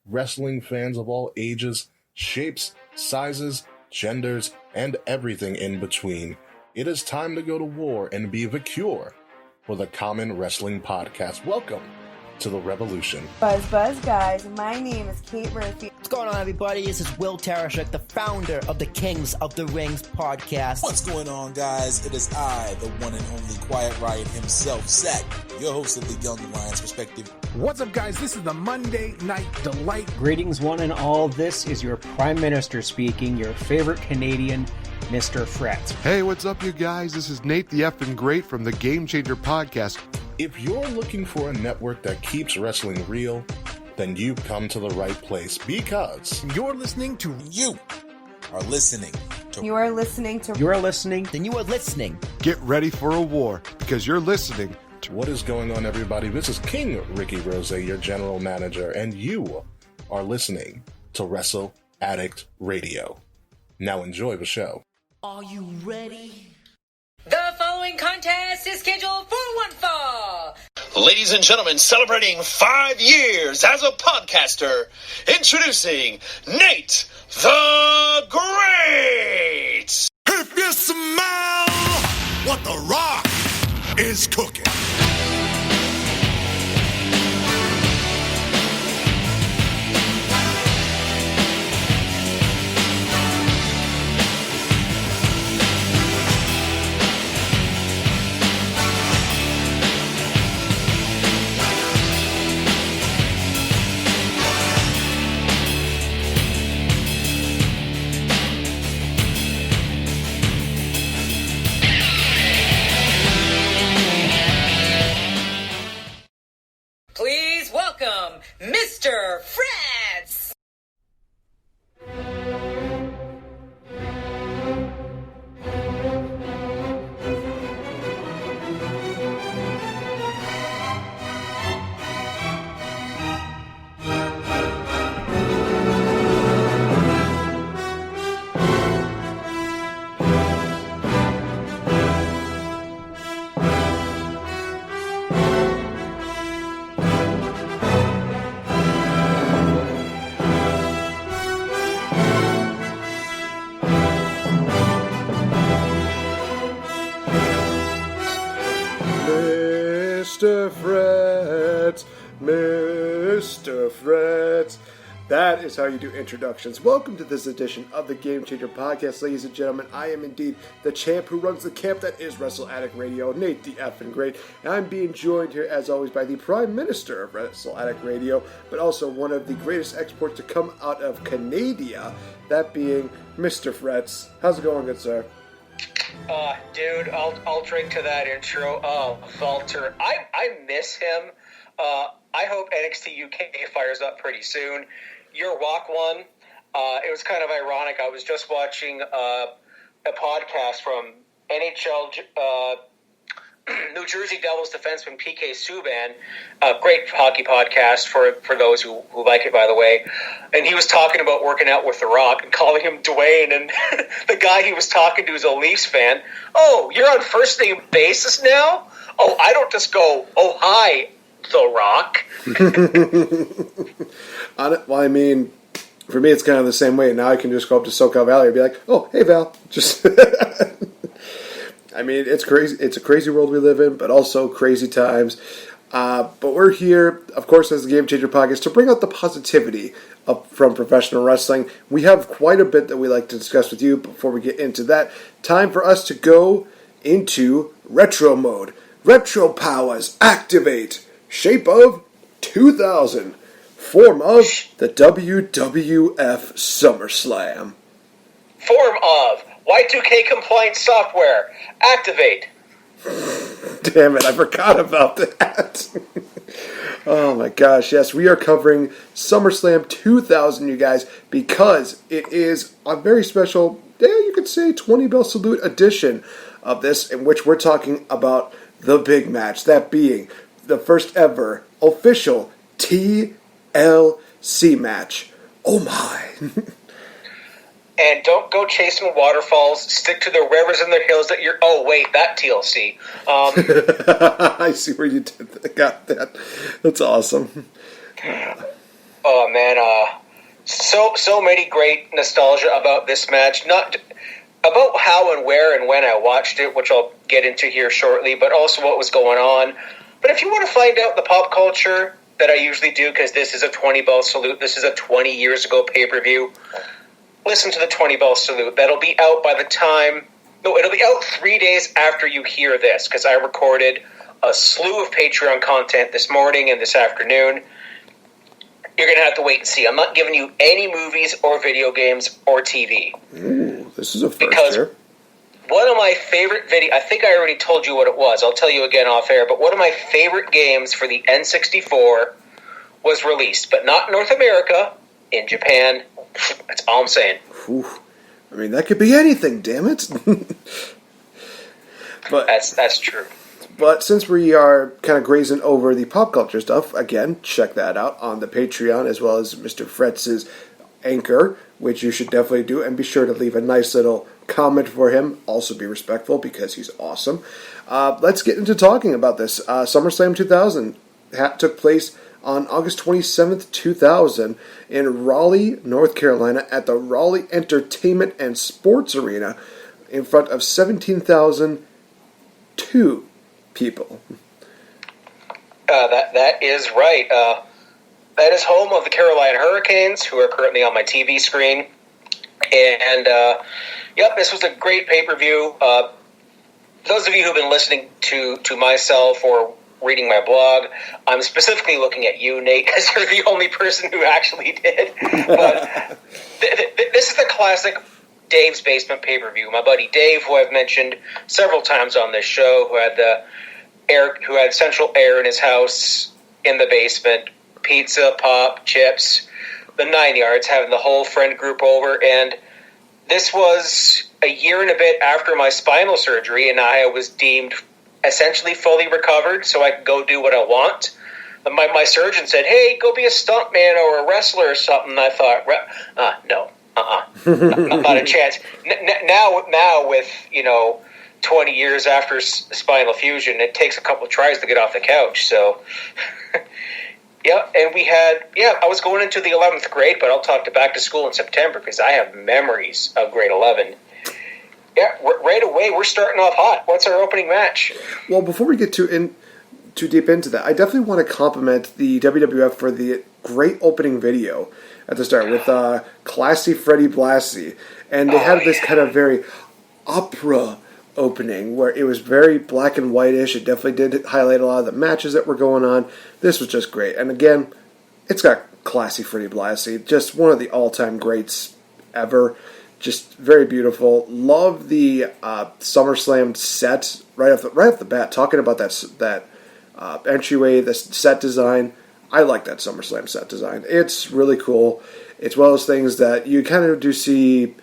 wrestling fans of all ages, shapes, sizes, genders, and everything in between. It is time to go to war and be VicTori for the Common Wrestling Podcast. Welcome to the revolution. Buzz, guys. My name is Kate Murphy. What's going on, everybody? This is Will Tarashuk, the founder of the Kings of the Rings podcast. What's going on, guys? It is I, the one and only Quiet Riot himself, Zach, your host of the Young Lions Perspective. What's up, guys? This is the Monday Night Delight. Greetings, one and all. This is your Prime Minister speaking, your favorite Canadian, Mr. Fretz. Hey, what's up, you guys? This is NateFNGreat from the Game Changer podcast. If you're looking for a network that keeps wrestling real, then you've come to the right place because you're listening to You are listening to You are listening. Then you are listening. Get ready for a war because you're listening to What is going on, everybody? This is King Ricky Rose, your general manager, and you are listening to Wrestle Addict Radio. Now enjoy the show. Are you ready? The following contest is scheduled for one fall. Ladies and gentlemen, celebrating 5 years as a podcaster, introducing Nate the Great! If you smell what the Rock is cooking. Please welcome Mr. Fretz. Mr. Fretz. That is how you do introductions. Welcome to this edition of the Game Changer Podcast, ladies and gentlemen. I am indeed the champ who runs the camp that is Wrestle Addict Radio, Nate the Effin' Great. And I'm being joined here, as always, by the Prime Minister of Wrestle Addict Radio, but also one of the greatest exports to come out of Canada, that being Mr. Fretz. How's it going, good sir? Dude, I'll drink to that intro. Oh, Walter, I miss him. I hope NXT UK fires up pretty soon. Your walk one, it was kind of ironic. I was just watching a podcast from NHL New Jersey Devils defenseman PK Subban, a great hockey podcast for those who like it, by the way. And he was talking about working out with The Rock and calling him Dwayne. And the guy he was talking to is a Leafs fan. Oh, you're on first name basis now? Oh, I don't just go, oh, hi, The Rock. Well, I mean, for me, it's kind of the same way. Now I can just go up to SoCal Valley and be like, oh, hey, Val. Just, I mean, it's crazy. It's a crazy world we live in, but also crazy times. But we're here, of course, as the Game Changer Podcast, to bring out the positivity from professional wrestling. We have quite a bit that we like to discuss with you. Before we get into that, time for us to go into retro mode. Retro powers activate. Shape of 2000. Form of the WWF Summerslam. Form of Y2K compliant software. Activate. Damn it, I forgot about that. Oh my gosh, yes, we are covering SummerSlam 2000, you guys, because it is a very special, you could say, 20 Bell Salute edition of this, in which we're talking about the big match, that being the first ever official TLC match. Oh my. And don't go chasing waterfalls. Stick to the rivers and the hills that you're... Oh, wait, that TLC. I see where you got that. That's awesome. Oh, man. so many great nostalgia about this match. Not about how and where and when I watched it, which I'll get into here shortly, but also what was going on. But if you want to find out the pop culture that I usually do, because this is a 20 bell salute, this is a 20 years ago pay-per-view, listen to the 20 bell salute. That'll be out by the time... No, it'll be out 3 days after you hear this, because I recorded a slew of Patreon content this morning and this afternoon. You're going to have to wait and see. I'm not giving you any movies or video games or TV. Ooh, this is a first because here. One of my favorite I think I already told you what it was. I'll tell you again off air. But one of my favorite games for the N64 was released, but not in North America, in Japan. That's all I'm saying. Oof. I mean, that could be anything, damn it. But that's true. But since we are kind of grazing over the pop culture stuff, again, check that out on the Patreon, as well as Mr. Fretz's Anchor, which you should definitely do, and be sure to leave a nice little comment for him. Also be respectful, because he's awesome. Let's get into talking about this. SummerSlam 2000 took place on August 27th, 2000, in Raleigh, North Carolina, at the Raleigh Entertainment and Sports Arena, in front of 17,002 people. That is right. That is home of the Carolina Hurricanes, who are currently on my TV screen. And, this was a great pay-per-view. Those of you who have been listening to myself or reading my blog, I'm specifically looking at you, Nate, because you're the only person who actually did. But this is the classic Dave's Basement pay-per-view. My buddy Dave, who I've mentioned several times on this show, who had central air in his house in the basement, pizza, pop, chips, the 9 yards, having the whole friend group over. And this was a year and a bit after my spinal surgery, and I was deemed essentially fully recovered, so I could go do what I want. My surgeon said, "Hey, go be a stuntman or a wrestler or something." And I thought, no, not a chance. Now with 20 years after spinal fusion, it takes a couple of tries to get off the couch. So, and I was going into the 11th grade, but I'll talk to back to school in September because I have memories of grade 11. Yeah, right away, we're starting off hot. What's our opening match? Well, before we get too deep into that, I definitely want to compliment the WWF for the great opening video at the start with classy Freddie Blassie. And they had this kind of very opera opening where it was very black and whitish. It definitely did highlight a lot of the matches that were going on. This was just great. And again, it's got classy Freddie Blassie, just one of the all-time greats ever. Just very beautiful. Love the SummerSlam set right off the bat. Talking about that entryway, the set design. I like that SummerSlam set design. It's really cool. It's one of those things that you kind of do see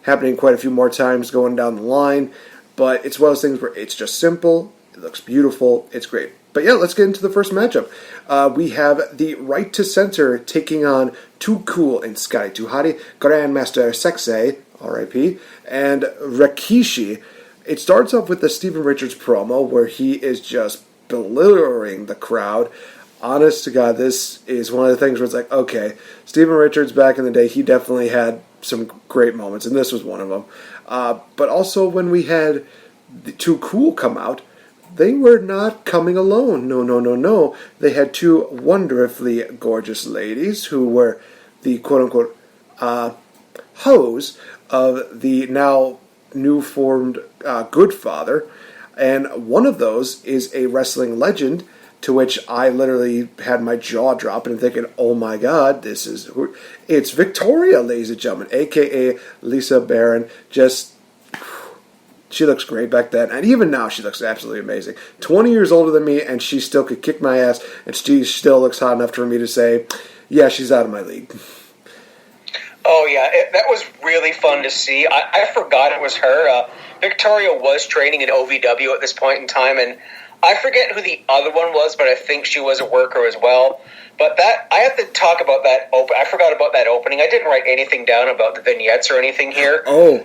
happening quite a few more times going down the line. But it's one of those things where it's just simple. It looks beautiful. It's great. But yeah, let's get into the first matchup. We have the Right to Center taking on Too Cool and Scotty 2 Hotty, Grandmaster Sexay, R.I.P., and Rikishi. It starts off with the Steven Richards promo where he is just belittling the crowd. Honest to God, this is one of the things where it's like, okay, Steven Richards back in the day, he definitely had some great moments, and this was one of them. But also when we had the Too Cool come out, they were not coming alone. No. They had two wonderfully gorgeous ladies who were the quote-unquote hoes of the now new-formed Good Father. And one of those is a wrestling legend, to which I literally had my jaw drop and thinking, oh my God, it's Victoria, ladies and gentlemen, a.k.a. Lisa Barron. She looks great back then, and even now she looks absolutely amazing. 20 years older than me, and she still could kick my ass, and she still looks hot enough for me to say, yeah, she's out of my league. Oh, yeah, that was really fun to see. I forgot it was her. Victoria was training in OVW at this point in time, and I forget who the other one was, but I think she was a worker as well. But I have to talk about that. I forgot about that opening. I didn't write anything down about the vignettes or anything here. I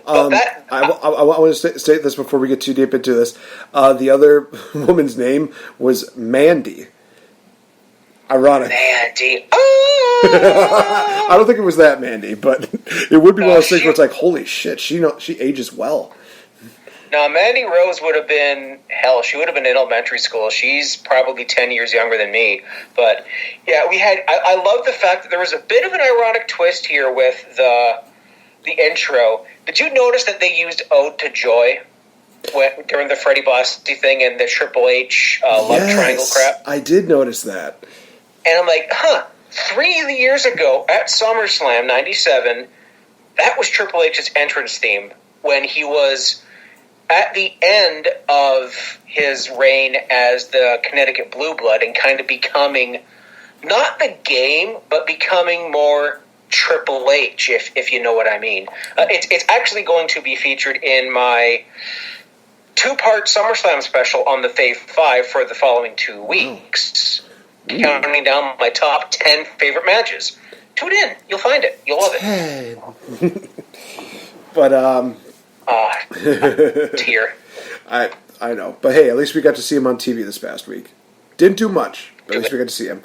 want to state this before we get too deep into this. The other woman's name was Mandy. Ironic. Mandy. I don't think it was that Mandy, but it would be one of those things where it's like, holy shit, she ages well. No, Mandy Rose would have been, hell, she would have been in elementary school. She's probably 10 years younger than me. But, yeah, I love the fact that there was a bit of an ironic twist here with the intro. Did you notice that they used Ode to Joy during the Freddie Blassie thing and the Triple H love triangle crap? I did notice that. And I'm like, 3 years ago at SummerSlam 97, that was Triple H's entrance theme when he was at the end of his reign as the Connecticut Blue Blood and kind of becoming, not the Game, but becoming more Triple H, if you know what I mean. It's actually going to be featured in my 2-part SummerSlam special on the Fave 5 for the following 2 weeks. Counting down my top 10 favorite matches. Tune in. You'll find it. You'll love it. But, tear. I know. But hey, at least we got to see him on TV this past week. Didn't do much, but at least we got to see him.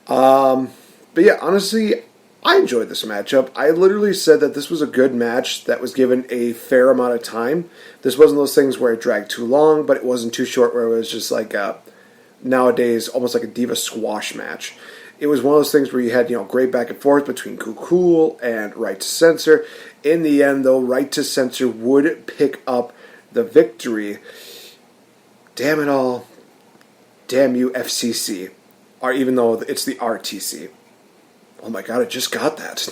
But yeah, honestly, I enjoyed this matchup. I literally said that this was a good match that was given a fair amount of time. This wasn't those things where it dragged too long, but it wasn't too short where it was just like nowadays almost like a diva squash match. It was one of those things where you had, great back and forth between Cool and Right to Censor. In the end, though, Right to Censor would pick up the victory. Damn it all. Damn you, FCC. Or even though it's the RTC. Oh my god, I just got that.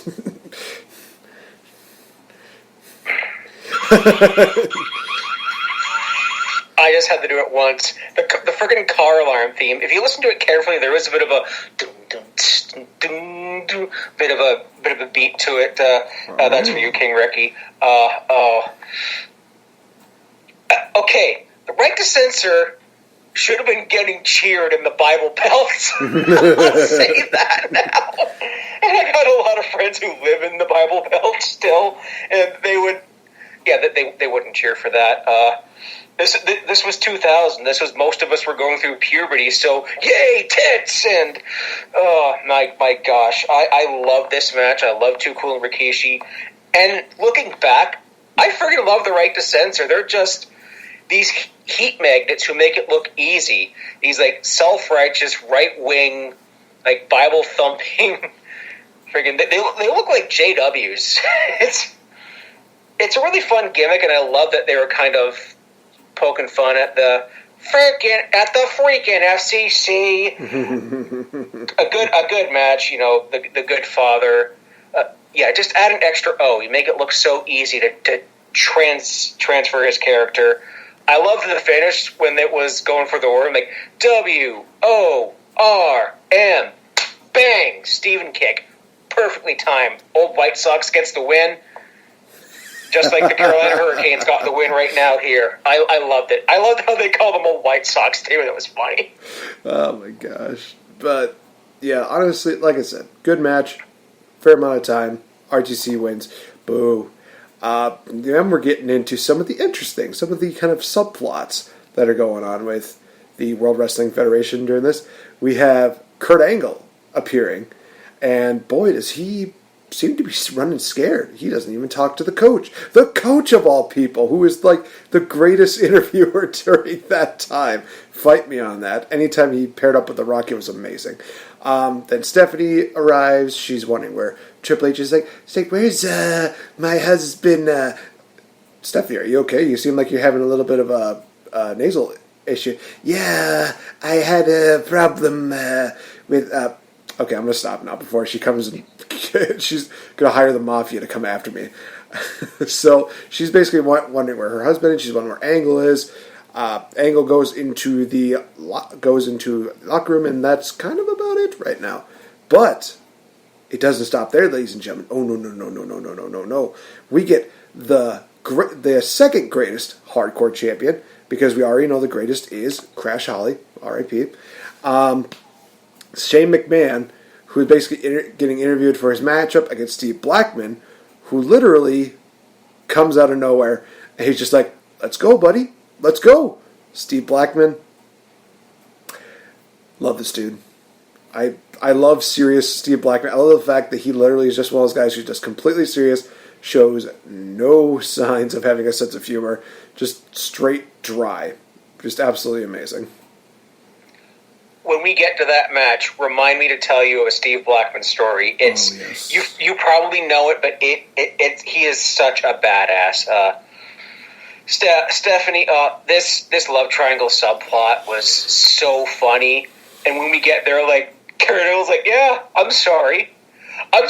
I just had to do it once. The friggin' car alarm theme. If you listen to it carefully, there is a bit of a bit of a beat to it. That's for you, King Ricky. Okay, the Right to Censor should have been getting cheered in the Bible Belt. I'll say that now. And I got a lot of friends who live in the Bible Belt still, and they wouldn't cheer for that. This was 2000. This was, most of us were going through puberty, so yay, tits! And, oh, my gosh. I love this match. I love Too Cool and Rikishi. And looking back, I freaking love the Right to Censor. They're just these heat magnets who make it look easy. These, self-righteous, right-wing, Bible-thumping friggin'... They look like JWs. It's a really fun gimmick, and I love that they were kind of poking fun at the freaking FCC. a good match, the good father. Just add an extra O. You make it look so easy to transfer his character. I loved the finish when it was going for the word, WORM, bang, Steven kick, perfectly timed. Old White Sox gets the win. Just like the Carolina Hurricanes got the win right now here. I loved it. I loved how they called them Old White Sox, too. That was funny. Oh, my gosh. But, yeah, honestly, like I said, good match. Fair amount of time. RTC wins. Boo. Then we're getting into some of the interesting, some of the kind of subplots that are going on with the World Wrestling Federation during this. We have Kurt Angle appearing. And, boy, does he seem to be running scared. He doesn't even talk to the coach. The coach of all people, who is the greatest interviewer during that time. Fight me on that. Anytime he paired up with The Rock, it was amazing. Then Stephanie arrives. She's wondering where Triple H is. She's like, where's my husband? Stephanie, are you okay? You seem like you're having a little bit of a nasal issue. Yeah, I had a problem with... Okay, I'm going to stop now before she comes and she's going to hire the mafia to come after me. So she's basically wondering where her husband is. She's wondering where Angle is. Angle goes into the locker room, and that's kind of about it right now. But it doesn't stop there, ladies and gentlemen. Oh, no. We get the second greatest hardcore champion, because we already know the greatest is Crash Holly, R.I.P., Shane McMahon, who is basically getting interviewed for his matchup against Steve Blackman, who literally comes out of nowhere, and he's just like, let's go, buddy. Let's go. Steve Blackman. Love this dude. I love serious Steve Blackman. I love the fact that he literally is just one of those guys who's just completely serious, shows no signs of having a sense of humor, just straight dry. Just absolutely amazing. When we get to that match, remind me to tell you of a Steve Blackman story. It's yes. you probably know it, but he is such a badass. Stephanie, this love triangle subplot was so funny, and when we get there, like Kurt Angle's like, "Yeah, I'm sorry I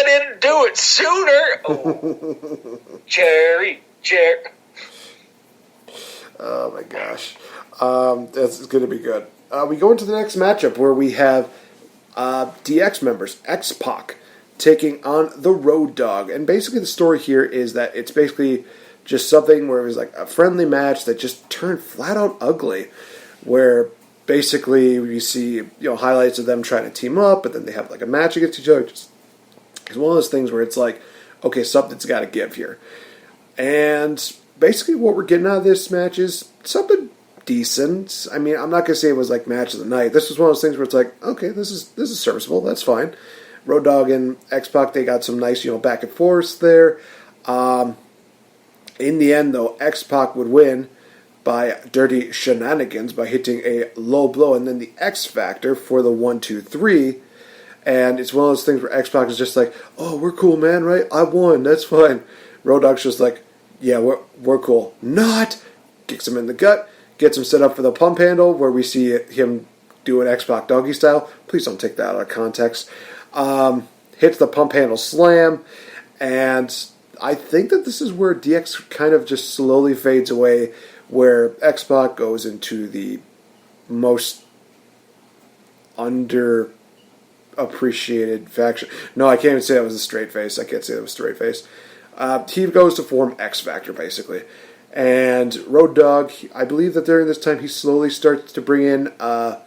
didn't do it sooner." Oh, Jerry. Oh my gosh, that's going to be good. We go into the next matchup where we have DX members, X-Pac, taking on the Road Dogg. And basically the story here is that it's basically just something where it was like a friendly match that just turned flat out ugly. Where basically we see highlights of them trying to team up, but then they have like a match against each other. It's one of those things where it's like, okay, something's got to give here. And basically what we're getting out of this match is something decent. I mean, I'm not going to say it was like match of the night. This was one of those things where it's like, okay, this is serviceable. That's fine. Road Dogg and X-Pac, they got some nice, back and forth there. In the end, though, X-Pac would win by dirty shenanigans by hitting a low blow and then the X Factor for the 1-2-3. And it's one of those things where X-Pac is just like, oh, we're cool, man, right? I won. That's fine. Road Dogg's just like, yeah, we're cool. Not. Kicks him in the gut. Gets him set up for the pump handle where we see him do an X-Pac doggy style. Please don't take that out of context. Hits the pump handle slam. And I think that this is where DX kind of just slowly fades away, where X-Pac goes into the most underappreciated faction. No, I can't even say that was a straight face. I can't say that was straight face. He goes to form X Factor, basically. And Road Dogg, I believe that during this time he slowly starts to bring in an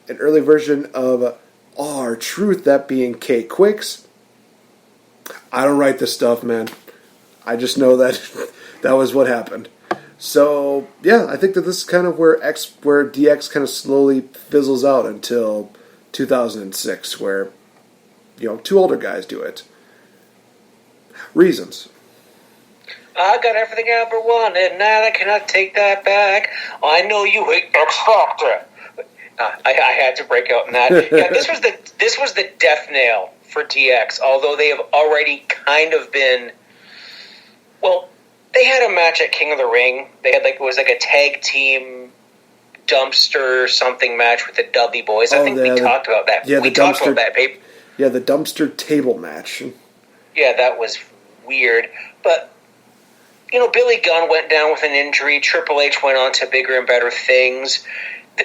early version of R-Truth, that being K-Quicks. I don't write this stuff, man. I just know that that was what happened. So, yeah, I think that this is kind of where DX kind of slowly fizzles out until 2006, where, two older guys do it. Reasons. I got everything I ever wanted, now I cannot take that back. I know you hate X Factor. I had to break out in that. Yeah, this was the death nail for DX, although they have already kind of been. Well, they had a match at King of the Ring. They had it was like a tag team dumpster something match with the Dudley Boys. I think we talked about that. Yeah, we talked about that. Yeah, the dumpster table match. Yeah, that was weird, but. Billy Gunn went down with an injury. Triple H went on to bigger and better things.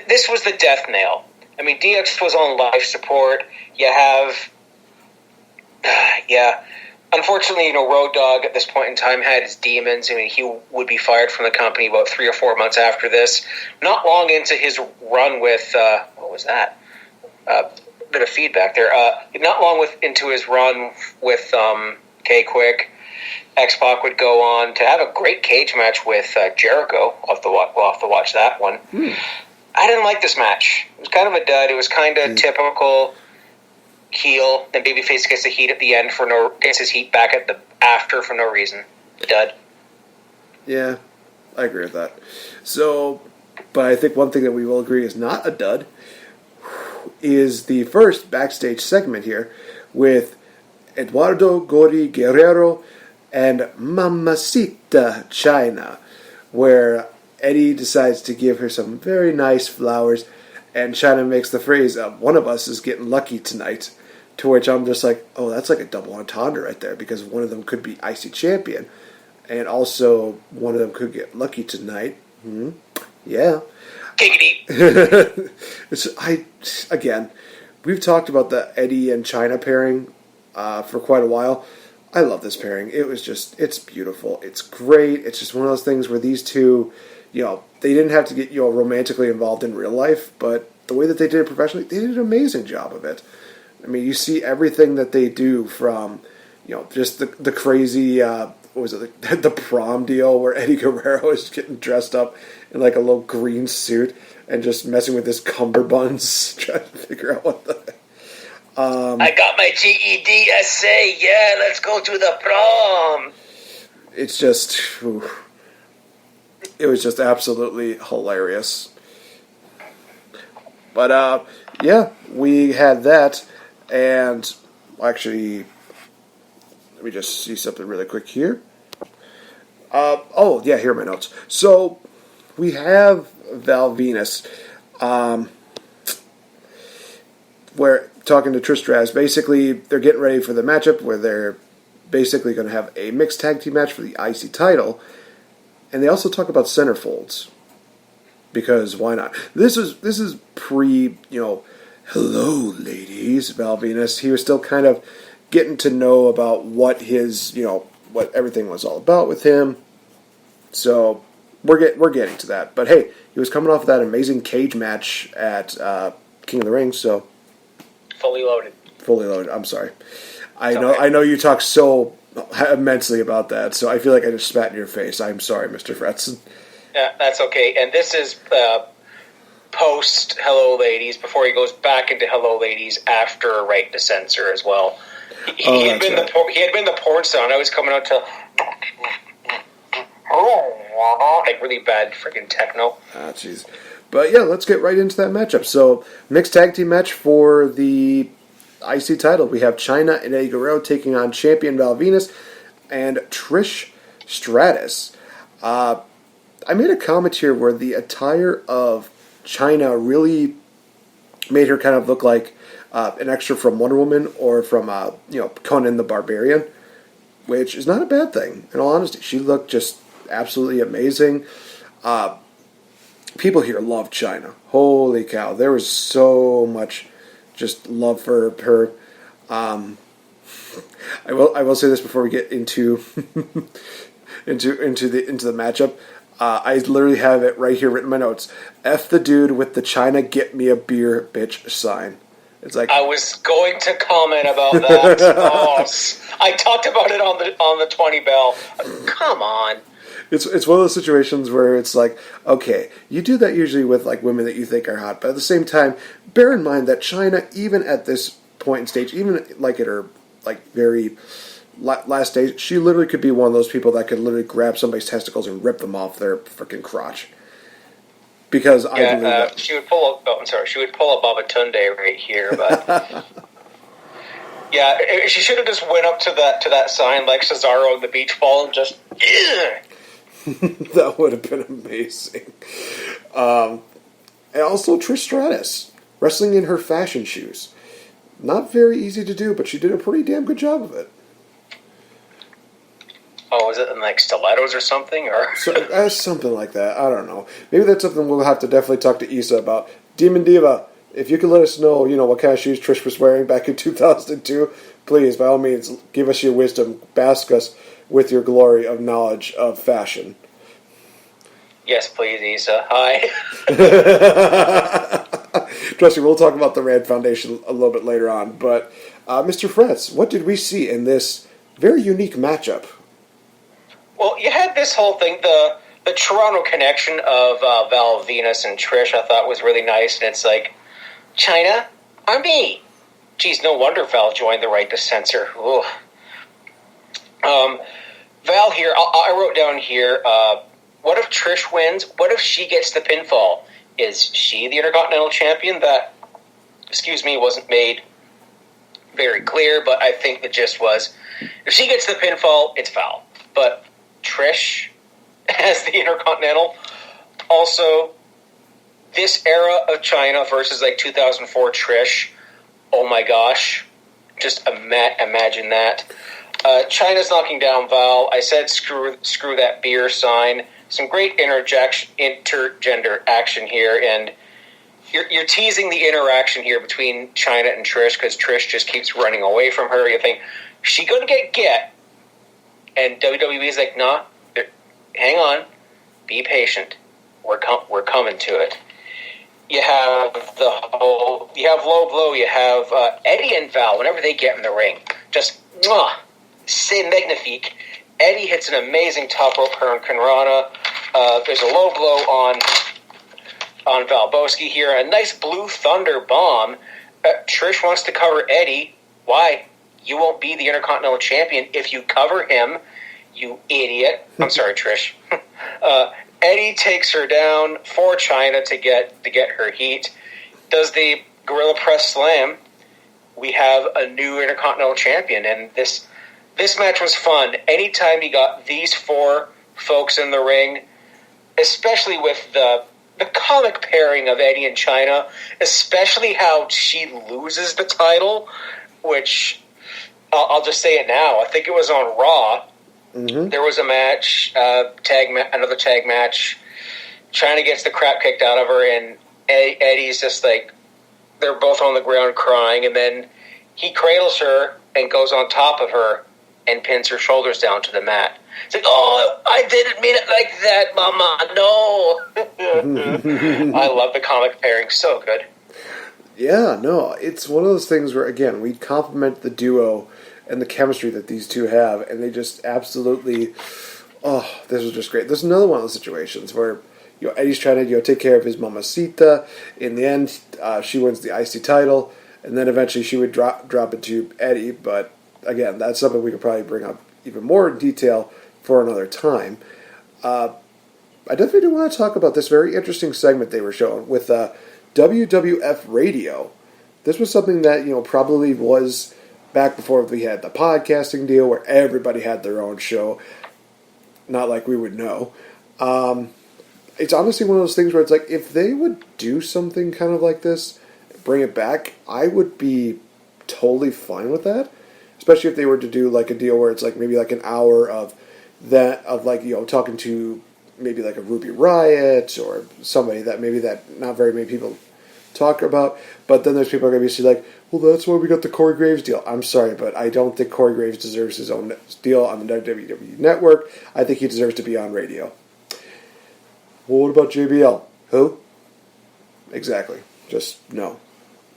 This was the death nail. I mean, DX was on life support. You have... Unfortunately, Road Dogg at this point in time had his demons. I mean, he would be fired from the company about 3 or 4 months after this. Not long into his run with... what was that? Bit of feedback there. Not long into his run with K-Quick, X-Pac would go on to have a great cage match with Jericho. We'll have to watch that one. I didn't like this match. It was kind of a dud. It was kind of typical heel, and babyface gets the heat at the end gets his heat back at the after for no reason. Dud. Yeah, I agree with that. So, but I think one thing that we will agree is not a dud is the first backstage segment here with Eduardo Gori Guerrero and Mamacita China, where Eddie decides to give her some very nice flowers, and China makes the phrase, one of us is getting lucky tonight, to which I'm just like, oh, that's like a double entendre right there, because one of them could be IC champion, and also one of them could get lucky tonight. Yeah. Again, we've talked about the Eddie and China pairing for quite a while. I love this pairing. It's beautiful. It's great. It's just one of those things where these two, they didn't have to get, romantically involved in real life, but the way that they did it professionally, they did an amazing job of it. I mean, you see everything that they do from, just the crazy what was it, the prom deal where Eddie Guerrero is getting dressed up in like a little green suit and just messing with his cummerbunds, trying to figure out what the... I got my GED essay. Yeah, let's go to the prom. It's just... It was just absolutely hilarious. But, yeah, we had that, and actually... Let me just see something really quick here. Here are my notes. So, we have Val Venus, where talking to Trish Stratus, basically they're getting ready for the matchup where they're basically going to have a mixed tag team match for the IC title, and they also talk about centerfolds because why not? This is pre, hello ladies, Val Venus. He was still kind of getting to know about what his, what everything was all about with him. So we're getting to that. But hey, he was coming off of that amazing cage match at King of the Ring, so Fully loaded. I'm sorry. I know you talk so immensely about that, so I feel like I just spat in your face. I'm sorry, Mr. Fretz. Yeah, that's okay. And this is post Hello Ladies, before he goes back into Hello Ladies after Right to Censor as well. He had been the porn star, and I was coming out to like really bad freaking techno. Ah, jeez. But yeah, let's get right into that matchup. So, mixed tag team match for the IC title. We have Chyna and Eddie Guerrero taking on champion Val Venus and Trish Stratus. I made a comment here where the attire of Chyna really made her kind of look like an extra from Wonder Woman or from Conan the Barbarian, which is not a bad thing. In all honesty, she looked just absolutely amazing. People here love Chyna. Holy cow! There was so much just love for her. I will say this before we get into into the matchup. I literally have it right here written in my notes. F the dude with the Chyna get me a beer bitch sign. It's like I was going to comment about that. I talked about it on the 20 bell. Come on. It's one of those situations where it's like, okay, you do that usually with like women that you think are hot, but at the same time, bear in mind that Chyna, even at this point in stage, even like at her like very last stage, she literally could be one of those people that could literally grab somebody's testicles and rip them off their freaking crotch. Because I believe that she would pull. She would pull a Babatunde right here, but yeah, she should have just went up to that sign like Cesaro in the beach ball and just. That would have been amazing. And also Trish Stratus, wrestling in her fashion shoes. Not very easy to do, but she did a pretty damn good job of it. Oh, is it in like stilettos or something? Or something like that. I don't know. Maybe that's something we'll have to definitely talk to Issa about. Demon Diva, if you could let us know, what kind of shoes Trish was wearing back in 2002, please, by all means, give us your wisdom. Bask us with your glory of knowledge of fashion. Yes, please, Issa. Hi. Trust me, we'll talk about the Rand Foundation a little bit later on. But, Mr. Fretz, what did we see in this very unique matchup? Well, you had this whole thing, the Toronto connection of Val Venus and Trish, I thought was really nice. And it's like, Chyna, I'm me. Geez, no wonder Val joined the Right to Censor. Ooh. Val here, I wrote down here, what if Trish wins? What if she gets the pinfall? Is she the Intercontinental Champion? That, wasn't made very clear, but I think the gist was, if she gets the pinfall, it's Val. But Trish as the Intercontinental. Also, this era of Chyna versus like 2004 Trish, oh my gosh, just imagine that. Chyna's knocking down Val. I said screw that beer sign. Some great intergender action here, and you're teasing the interaction here between Chyna and Trish because Trish just keeps running away from her. You think, she gonna get, and WWE's like, nah, hang on, be patient. We're coming to it. You have low blow. You have Eddie and Val. Whenever they get in the ring, just c'est magnifique. Eddie hits an amazing top rope Hurricanrana. There's a low blow on Valboski here. A nice Blue Thunder bomb. Trish wants to cover Eddie. Why? You won't be the Intercontinental Champion if you cover him, you idiot. I'm sorry, Trish. Eddie takes her down for Chyna to get her heat. Does the Gorilla Press Slam. We have a new Intercontinental Champion, and this match was fun. Anytime you got these four folks in the ring, especially with the comic pairing of Eddie and Chyna, especially how she loses the title, which I'll just say it now. I think it was on Raw. Mm-hmm. There was a match, another tag match. Chyna gets the crap kicked out of her, and Eddie's just like, they're both on the ground crying, and then he cradles her and goes on top of her and pins her shoulders down to the mat. It's like, oh, I didn't mean it like that, Mama. No. I love the comic pairing. So good. Yeah, no, it's one of those things where, again, we compliment the duo and the chemistry that these two have, and they just absolutely, this was just great. There's another one of those situations where, Eddie's trying to, take care of his mamacita. In the end, she wins the IC title, and then eventually she would drop it to Eddie, but again, that's something we could probably bring up even more in detail for another time. I definitely do want to talk about this very interesting segment they were showing with WWF Radio. This was something that, probably was back before we had the podcasting deal where everybody had their own show. Not like we would know. It's honestly one of those things where it's like, if they would do something kind of like this, bring it back, I would be totally fine with that. Especially if they were to do like a deal where it's like maybe like an hour of that, of like, talking to maybe like a Ruby Riott or somebody that maybe that not very many people talk about. But then there's people are going to be like, well, that's why we got the Corey Graves deal. I'm sorry, but I don't think Corey Graves deserves his own deal on the WWE Network. I think he deserves to be on radio. Well, what about JBL? Who? Exactly. Just no.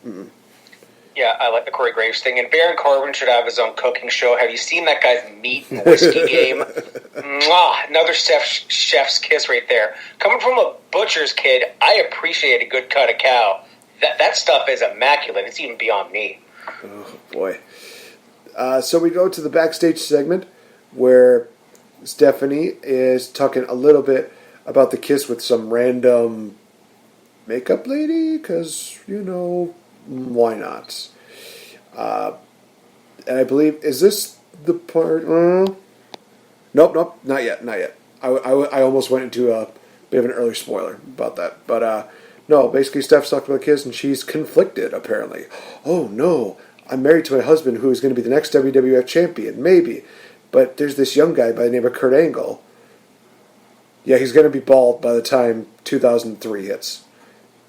Mm-mm. Yeah, I like the Corey Graves thing. And Baron Corbin should have his own cooking show. Have you seen that guy's meat and whiskey game? Mwah, another chef's kiss right there. Coming from a butcher's kid, I appreciate a good cut of cow. That stuff is immaculate. It's even beyond me. Oh, boy. So we go to the backstage segment where Stephanie is talking a little bit about the kiss with some random makeup lady, because, why not? And I believe, is this the part? Nope, not yet. I almost went into a bit of an early spoiler about that. But, no, basically Steph's talking about the kiss, and she's conflicted, apparently. Oh, no, I'm married to my husband who is going to be the next WWF champion, maybe. But there's this young guy by the name of Kurt Angle. Yeah, he's going to be bald by the time 2003 hits.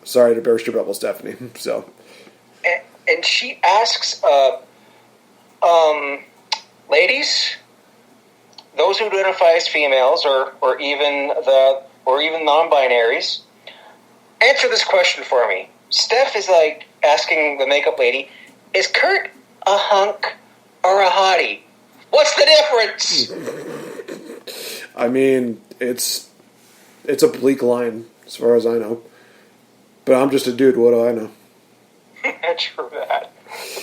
Sorry to burst your bubble, Stephanie. So, and she asks, ladies, those who identify as females, or even non-binaries, answer this question for me. Steph is like asking the makeup lady, is Kurt a hunk or a hottie? What's the difference? I mean, it's a bleak line, as far as I know. But I'm just a dude, what do I know? True that.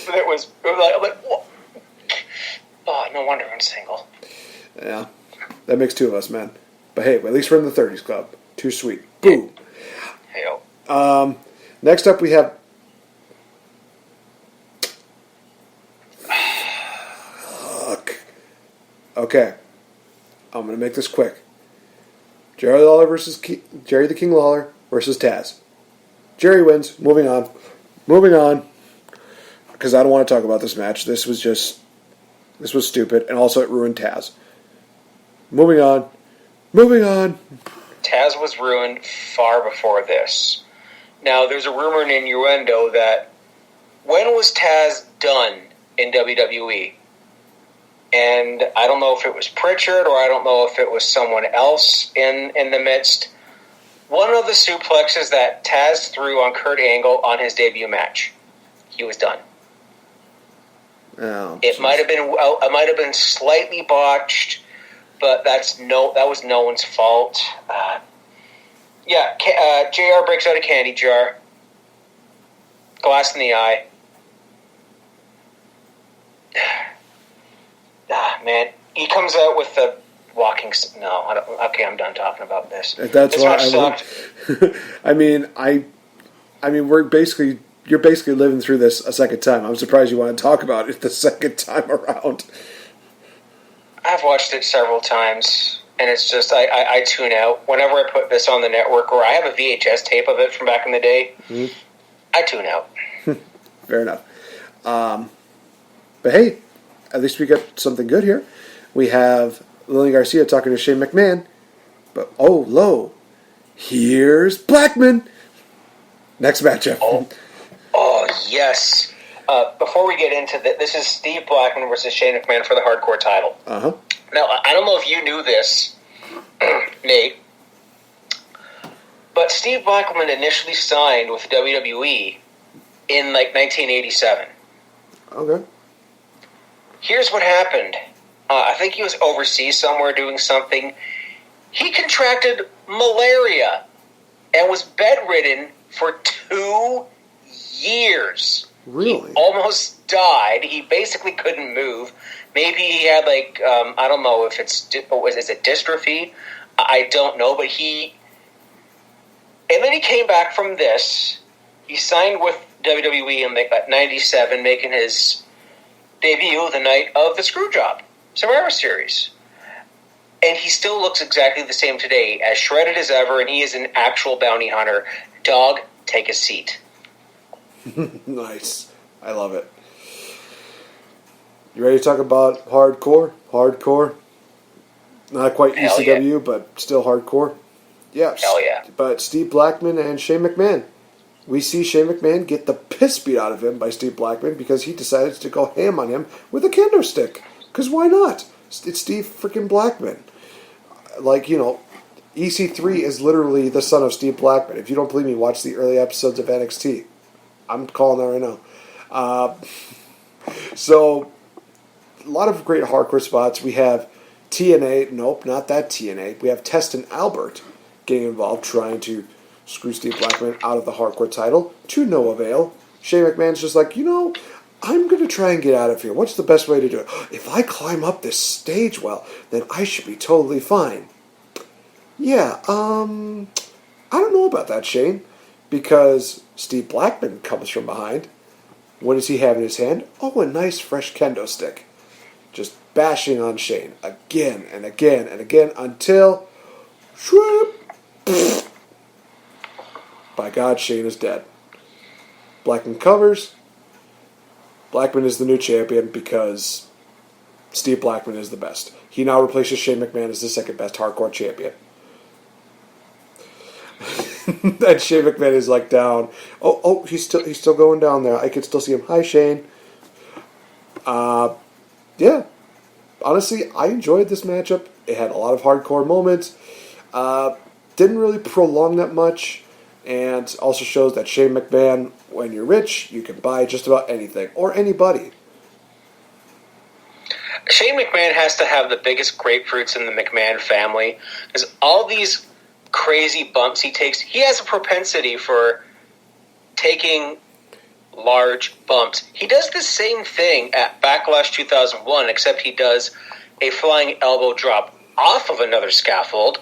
It was like, oh, no wonder I'm single. Yeah, that makes two of us, man. But hey, at least we're in the 30s club. Too sweet. Boom. Hey-o. Next up we have... Okay. I'm going to make this quick. Jerry the King Lawler versus Taz. Jerry wins. Moving on. Because I don't want to talk about this match. This was stupid. And also it ruined Taz. Moving on. Taz was ruined far before this. Now, there's a rumor and innuendo that when was Taz done in WWE? And I don't know if it was Pritchard or I don't know if it was someone else in the midst. One of the suplexes that Taz threw on Kurt Angle on his debut match, he was done. Oh, it might have been slightly botched. but that was no one's fault. JR breaks out a candy jar. Glass in the eye. Man, he comes out with the walking. No, I don't, okay, I'm done talking about this. That's this why match sucked. I mean, you're basically living through this a second time. I'm surprised you want to talk about it the second time around. I've watched it several times, and it's just I tune out whenever I put this on the network, or I have a VHS tape of it from back in the day. Mm-hmm. I tune out. Fair enough. But hey, at least we got something good here. We have Lillian Garcia talking to Shane McMahon. But, here's Blackman. Next matchup. Oh yes. Before we get into this is Steve Blackman versus Shane McMahon for the hardcore title. Uh-huh. Now, I don't know if you knew this, Nate, but Steve Blackman initially signed with WWE in, 1987. Okay. Here's what happened. I think he was overseas somewhere doing something. He contracted malaria and was bedridden for 2 years. Really? He almost died. He basically couldn't move. Maybe he had, I don't know if is it dystrophy? I don't know, but and then he came back from this. He signed with WWE in 97, making his debut the night of the Screwjob Survivor Series. And he still looks exactly the same today, as shredded as ever, and he is an actual bounty hunter. Dog, take a seat. Nice. I love it. You ready to talk about hardcore? Hardcore. Not quite Hell ECW, yeah. but still hardcore. Yeah. Hell yeah. But Steve Blackman and Shane McMahon. We see Shane McMahon get the piss beat out of him by Steve Blackman because he decided to go ham on him with a kendo stick. Because why not? It's Steve freaking Blackman. EC3 is literally the son of Steve Blackman. If you don't believe me, watch the early episodes of NXT. I'm calling that right now. So, a lot of great hardcore spots. We have TNA. Nope, not that TNA. We have Test and Albert getting involved, trying to screw Steve Blackman out of the hardcore title, to no avail. Shane McMahon's just like, I'm going to try and get out of here. What's the best way to do it? If I climb up this stage well, then I should be totally fine. Yeah, I don't know about that, Shane, because Steve Blackman comes from behind. What does he have in his hand? Oh, a nice fresh kendo stick. Just bashing on Shane again and again and again until... By God, Shane is dead. Blackman covers. Blackman is the new champion because Steve Blackman is the best. He now replaces Shane McMahon as the second best hardcore champion. And Shane McMahon is down. Oh, he's still going down there. I can still see him. Hi, Shane. Yeah. Honestly, I enjoyed this matchup. It had a lot of hardcore moments. Didn't really prolong that much. And also shows that Shane McMahon, when you're rich, you can buy just about anything. Or anybody. Shane McMahon has to have the biggest grapefruits in the McMahon family. Because all these crazy bumps he takes, he has a propensity for taking large bumps. He does the same thing at Backlash 2001, except he does a flying elbow drop off of another scaffold.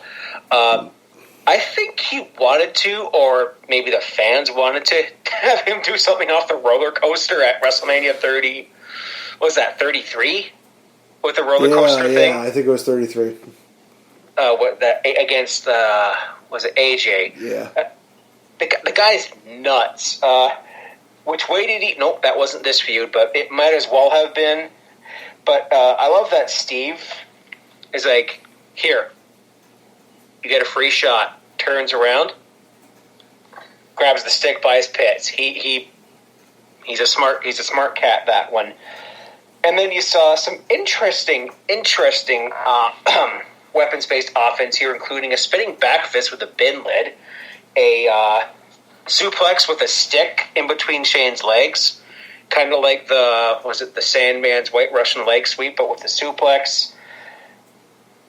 I think he wanted to, or maybe the fans wanted to have him do something off the roller coaster at WrestleMania 30. What was that, 33? With the roller coaster thing? Yeah, I think it was 33. Against, was it AJ? Yeah. The guy's nuts. Which way did he... Nope, that wasn't this feud, but it might as well have been. But I love that Steve is like, here, you get a free shot. Turns around, grabs the stick by his pits. He's a smart cat, that one. And then you saw some interesting weapons-based offense here, including a spinning back fist with a bin lid, a suplex with a stick in between Shane's legs, kind of like the Sandman's White Russian leg sweep, but with the suplex.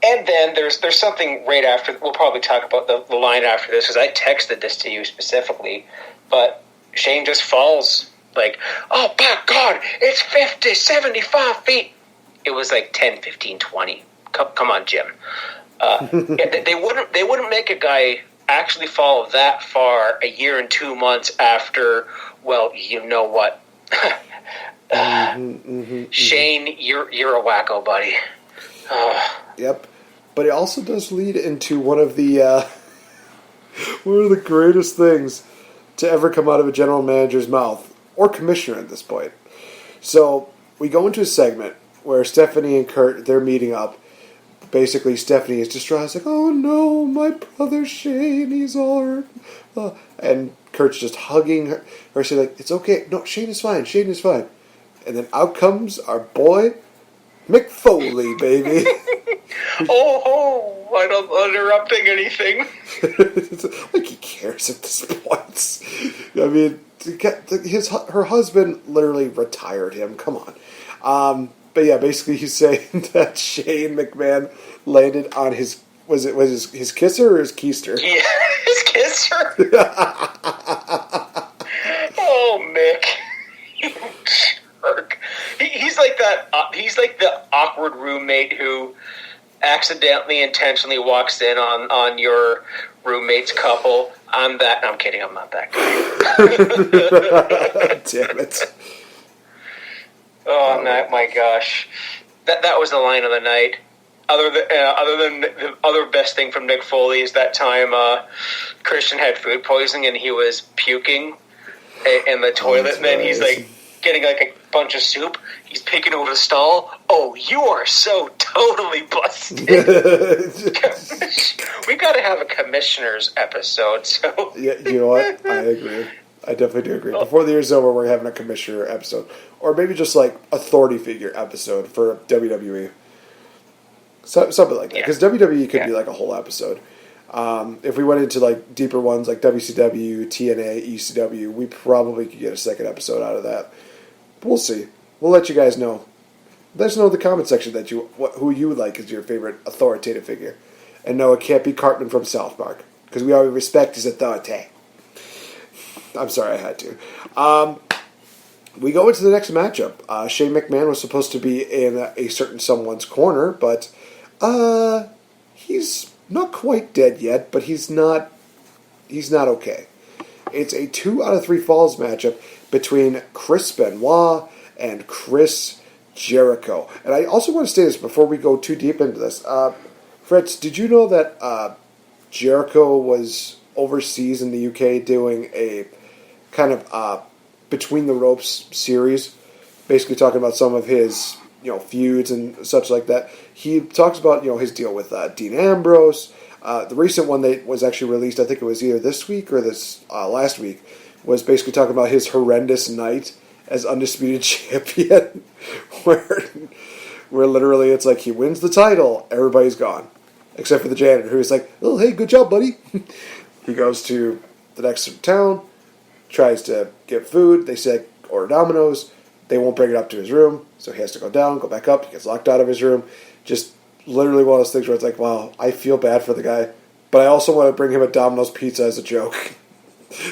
And then there's something right after. We'll probably talk about the line after this, because I texted this to you specifically. But Shane just falls like, oh, my God, it's 50, 75 feet. It was like 10, 15, 20. Come on, Jim. They wouldn't make a guy actually fall that far a year and 2 months after, well, you know what? Shane, you're a wacko, buddy. Yep. But it also does lead into one of the greatest things to ever come out of a general manager's mouth, or commissioner at this point. So we go into a segment where Stephanie and Kurt, they're meeting up. Basically, Stephanie is distraught. It's like, oh no, my brother Shane, he's all hurt. And Kurt's just hugging her, saying like, it's okay. No, Shane is fine. Shane is fine. And then out comes our boy, Mick Foley, baby. Oh, I'm not interrupting anything. Like he cares at this point. I mean, her husband literally retired him. Come on. But yeah, basically he's saying that Shane McMahon landed on his his kisser or his keister? Yeah, his kisser. Oh, Mick, you jerk. He's like that. He's like the awkward roommate who accidentally, intentionally walks in on your roommate's couple. I'm kidding. I'm not that guy. Damn it. Oh, my gosh. That was the line of the night. Other than the other best thing from Mick Foley is that time Christian had food poisoning and he was puking in the toilet, and then he's like getting like a bunch of soup. He's peeking over the stall. Oh, you are so totally busted. We've got to have a commissioner's episode. So yeah, you know what? I agree. I definitely do agree. Before the year's over, we're having a commissioner episode. Or maybe just like authority figure episode for WWE. Something like that. Because WWE could be like a whole episode. If we went into like deeper ones like WCW, TNA, ECW, we probably could get a second episode out of that. But we'll see. We'll let you guys know. Let us know in the comment section that who you would like as your favorite authoritative figure. And no, it can't be Cartman from South Park. Because we always respect his authority. I'm sorry, I had to. We go into the next matchup. Shane McMahon was supposed to be in a certain someone's corner, but he's not quite dead yet, but he's not okay. It's a 2 out of 3 falls matchup between Chris Benoit and Chris Jericho. And I also want to say this before we go too deep into this. Fretz, did you know that Jericho was overseas in the UK doing a kind of between the ropes series, basically talking about some of his feuds and such like that. He talks about his deal with Dean Ambrose. The recent one that was actually released, I think it was either this week or this last week, was basically talking about his horrendous night as undisputed champion, where literally it's like he wins the title, everybody's gone, except for the janitor, who's like, "Oh, hey, good job, buddy." He goes to the next town, tries to get food. They say order Domino's. They won't bring it up to his room, so he has to go down, go back up. He gets locked out of his room. Just literally one of those things where it's like, wow, I feel bad for the guy, but I also want to bring him a Domino's pizza as a joke.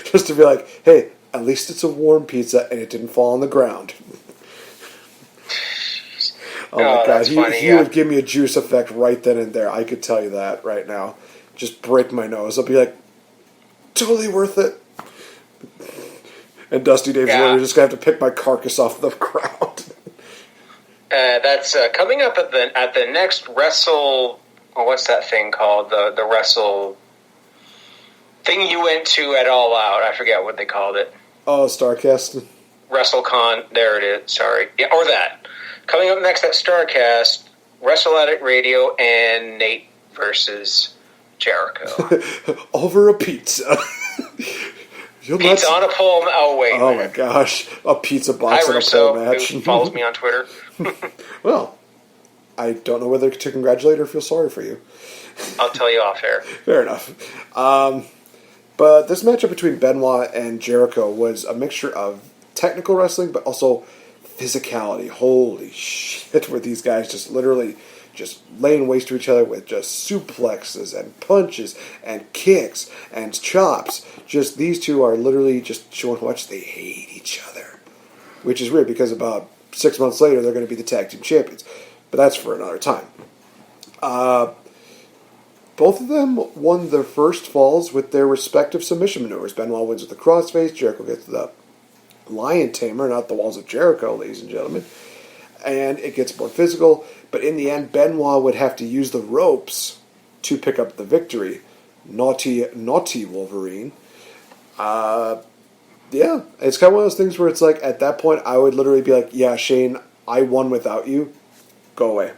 Just to be like, hey, at least it's a warm pizza and it didn't fall on the ground. Oh my God, he would give me a juice effect right then and there. I could tell you that right now. Just break my nose. I'll be like, totally worth it. And Dusty Dave's literally just going to have to pick my carcass off the ground. That's coming up at the next Wrestle. Oh, what's that thing called? The Wrestle thing you went to at All Out. I forget what they called it. Oh, Starcast. WrestleCon. There it is. Sorry. Yeah, or that. Coming up next at Starcast, Wrestle Addict Radio and Nate versus Jericho. Over a pizza. Pizza on a pole. Oh, wait. Oh, my gosh. A pizza box and a pole match. Who follows me on Twitter. Well, I don't know whether to congratulate or feel sorry for you. I'll tell you off air. Fair enough. But this matchup between Benoit and Jericho was a mixture of technical wrestling, but also physicality. Holy shit, were these guys just literally just laying waste to each other with just suplexes and punches and kicks and chops. Just these two are literally just showing how much they hate each other. Which is weird because about 6 months later they're going to be the tag team champions. But that's for another time. Both of them won their first falls with their respective submission maneuvers. Benoit wins with the crossface. Jericho gets the Lion Tamer, not the Walls of Jericho, ladies and gentlemen. And it gets more physical. But in the end, Benoit would have to use the ropes to pick up the victory. Naughty Wolverine. Yeah, it's kind of one of those things where it's like, at that point, I would literally be like, yeah, Shane, I won without you. Go away.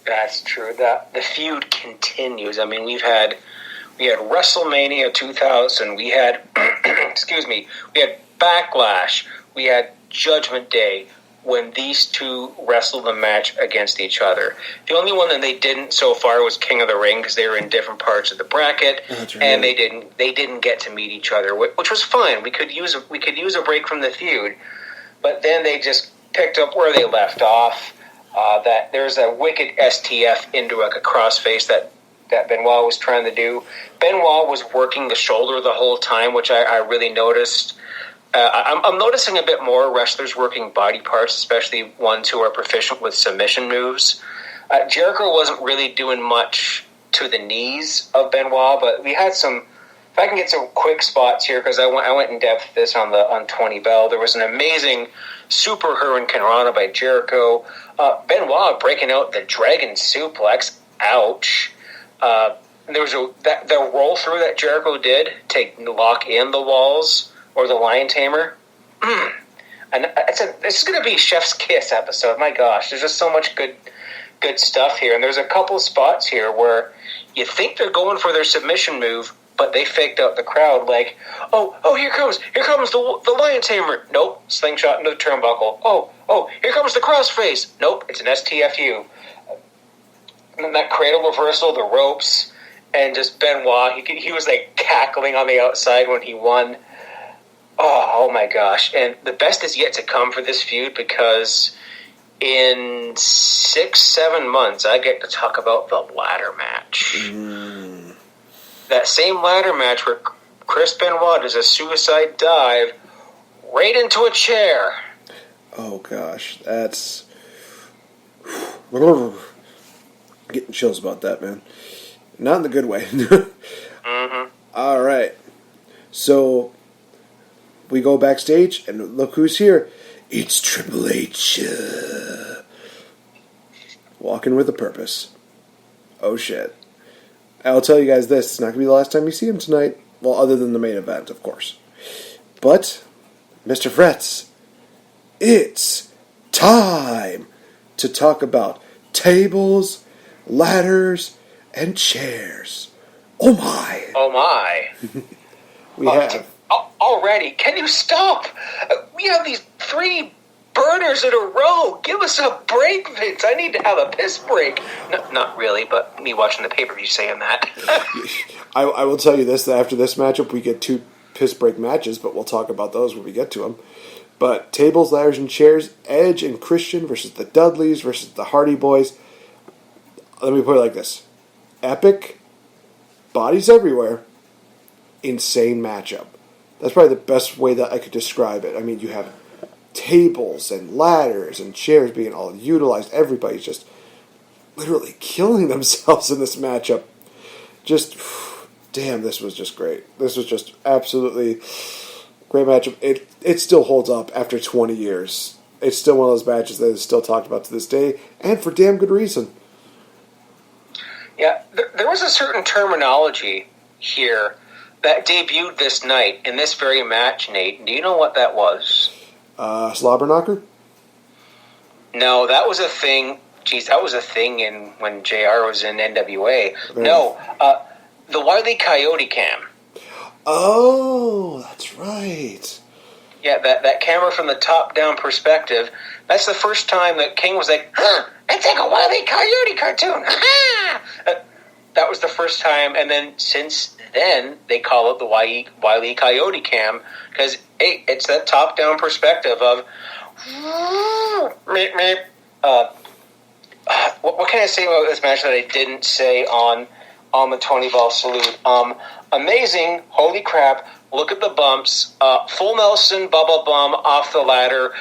That's true. The feud continues. I mean, we had WrestleMania 2000. We had, we had Backlash. We had Judgment Day when these two wrestled a match against each other. The only one that they didn't so far was King of the Ring because they were in different parts of the bracket, and they didn't get to meet each other, which was fine. We could use a break from the feud, but then they just picked up where they left off. That there's a wicked STF into a crossface that Benoit was trying to do. Benoit was working the shoulder the whole time, which I really noticed. I'm noticing a bit more wrestlers working body parts, especially ones who are proficient with submission moves. Jericho wasn't really doing much to the knees of Benoit, but we had some. If I can get some quick spots here, because I went in depth with this on 20 Bell. There was an amazing Super Hurricane Rana by Jericho. Benoit breaking out the Dragon Suplex. Ouch. There was the roll through that Jericho did to lock in the walls or the Lion Tamer. And this is going to be Chef's Kiss episode. My gosh, there's just so much good stuff here. And there's a couple spots here where you think they're going for their submission move, but they faked out the crowd like, oh, here comes the Lion Tamer. Nope, slingshot into the turnbuckle. Oh, here comes the crossface. Nope, it's an STFU. And then that cradle reversal, the ropes, and just Benoit, he was like cackling on the outside when he won. Oh my gosh. And the best is yet to come for this feud because in 6-7 months I get to talk about the ladder match. That same ladder match where Chris Benoit does a suicide dive right into a chair. Oh gosh, that's getting chills about that, man. Not in the good way. All right, so we go backstage and look who's here. It's Triple H, walking with a purpose. Oh shit. I'll tell you guys this, it's not going to be the last time you see him tonight. Well, other than the main event, of course. But, Mr. Fretz, it's time to talk about tables, ladders, and chairs. Oh my! Oh my! We have... Already, can you stop? We have these 3 burners in a row. Give us a break, Vince. I need to have a piss break. No, not really, but me watching the pay-per-view saying that. I will tell you this, that after this matchup, we get 2 piss break matches, but we'll talk about those when we get to them. But tables, ladders, and chairs, Edge and Christian versus the Dudleys versus the Hardy Boys. Let me put it like this. Epic, bodies everywhere, insane matchup. That's probably the best way that I could describe it. I mean, you have tables and ladders and chairs being all utilized. Everybody's just literally killing themselves in this matchup. Just, damn, this was just great. This was just absolutely great matchup. It still holds up after 20 years. It's still one of those matches that is still talked about to this day, and for damn good reason. Yeah, there was a certain terminology here that debuted this night in this very match, Nate. Do you know what that was? Slobber knocker? No, that was a thing. Geez, that was a thing when JR was in NWA. Yeah. No, the Wile E. Coyote cam. Oh, that's right. Yeah, that camera from the top-down perspective. That's the first time that King was like, it's like a Wile E. Coyote cartoon. That was the first time, and then since then, they call it the Wile E. Coyote cam, because it's that top-down perspective of what can I say about this match that I didn't say on the Tony Bell salute? Amazing! Holy crap! Look at the bumps. Full Nelson, Bubba Bum off the ladder.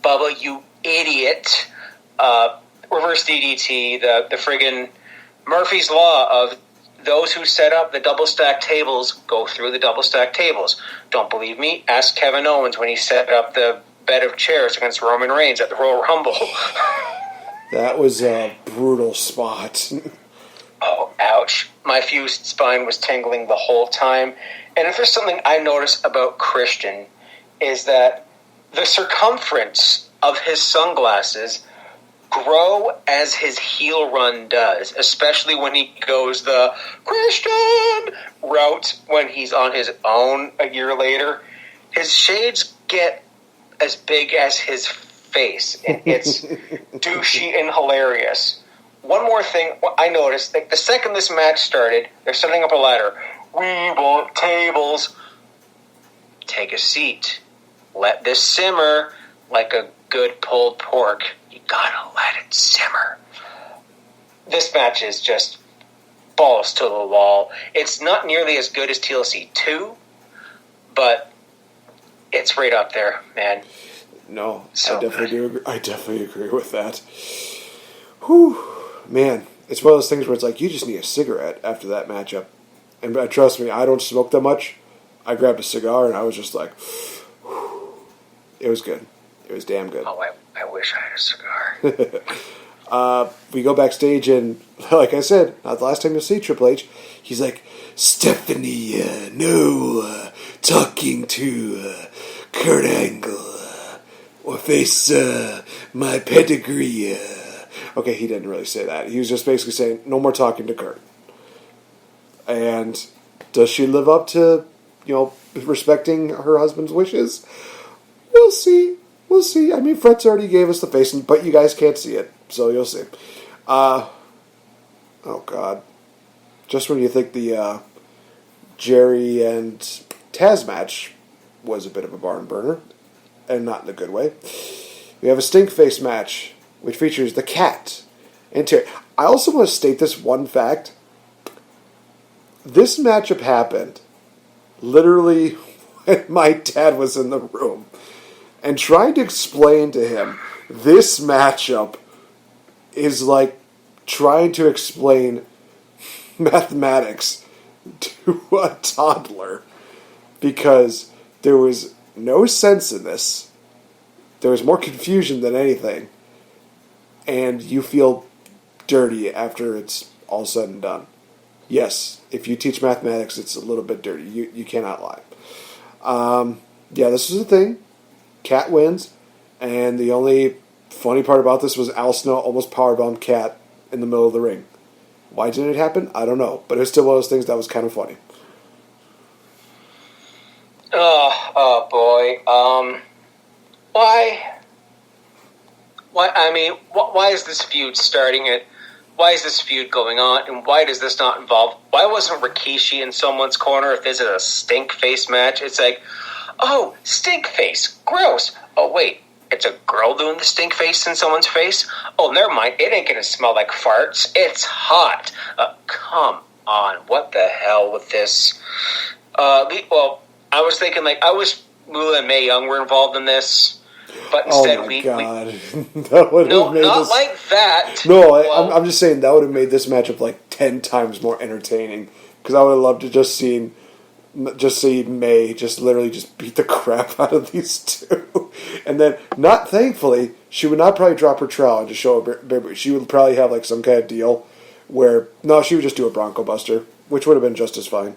Bubba, you idiot! Reverse DDT. The friggin' Murphy's Law of those who set up the double stack tables go through the double stack tables. Don't believe me? Ask Kevin Owens when he set up the bed of chairs against Roman Reigns at the Royal Rumble. That was a brutal spot. Oh, ouch. My fused spine was tingling the whole time. And if there's something I notice about Christian, is that the circumference of his sunglasses grow as his heel run does, especially when he goes the Christian route when he's on his own a year later. His shades get as big as his face. It's douchey and hilarious. One more thing I noticed, like the second this match started, they're setting up a ladder. We want tables. Take a seat. Let this simmer like a good pulled pork. You gotta let it simmer. This match is just balls to the wall. It's not nearly as good as TLC 2, but it's right up there, man. No, So I definitely do agree. I definitely agree with that. Whew. Man, it's one of those things where it's like, you just need a cigarette after that matchup. And trust me, I don't smoke that much. I grabbed a cigar and I was just like, whew. It was good. It was damn good. Oh, I wish I had a cigar. We go backstage and, like I said, not the last time you'll see Triple H, he's like, Stephanie, no, talking to Kurt Angle, or face my pedigree. Okay, he didn't really say that. He was just basically saying, no more talking to Kurt. And does she live up to, respecting her husband's wishes? We'll see. We'll see. I mean, Fretz already gave us the face, but you guys can't see it, so you'll see. Oh, God. Just when you think the Jerry and Taz match was a bit of a barn burner, and not in a good way, we have a stink face match, which features the Cat and Terry. I also want to state this one fact. This matchup happened literally when my dad was in the room. And trying to explain to him this matchup is like trying to explain mathematics to a toddler. Because there was no sense in this. There was more confusion than anything. And you feel dirty after it's all said and done. Yes, if you teach mathematics, it's a little bit dirty. You cannot lie. Yeah, this was a thing. Cat wins, and the only funny part about this was Al Snow almost powerbombed Cat in the middle of the ring. Why didn't it happen? I don't know, but it's still one of those things that was kind of funny. Oh boy. Why? I mean, why is this feud starting it? Why is this feud going on, and why does this not involve? Why wasn't Rikishi in someone's corner if this is a stink face match? It's like, oh, stink face, gross. Oh wait, it's a girl doing the stink face in someone's face? Oh, never mind, it ain't gonna smell like farts. It's hot. Come on, what the hell with this? Well, I was thinking I wish Moolah and Mae Young were involved in this. But instead, God. That would no, have made not this... like that. No, I'm just saying that would have made this matchup like 10 times more entertaining. Because I would have loved to just see May just literally just beat the crap out of these two. And then, thankfully, she would not probably drop her trowel and just show a baby. She would probably have like some kind of deal where, no, she would just do a Bronco Buster, which would have been just as fine.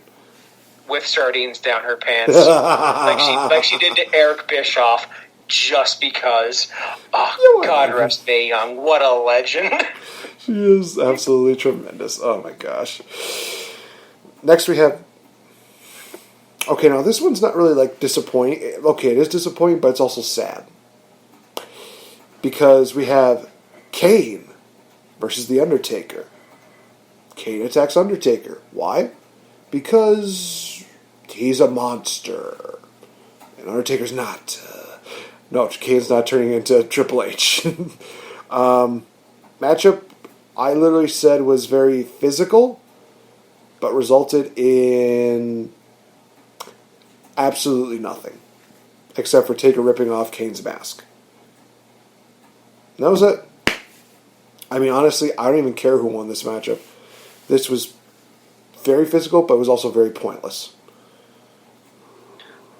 With sardines down her pants. like she did to Eric Bischoff. Just because. Oh, God rest Mae Young. What a legend. She is absolutely tremendous. Oh, my gosh. Next we have... Okay, now this one's not really, disappointing. Okay, it is disappointing, but it's also sad. Because we have Kane versus The Undertaker. Kane attacks Undertaker. Why? Because he's a monster. And Undertaker's not... No, Kane's not turning into Triple H. Matchup I literally said was very physical, but resulted in absolutely nothing, except for Taker ripping off Kane's mask. And that was it. I mean, honestly, I don't even care who won this matchup. This was very physical, but it was also very pointless.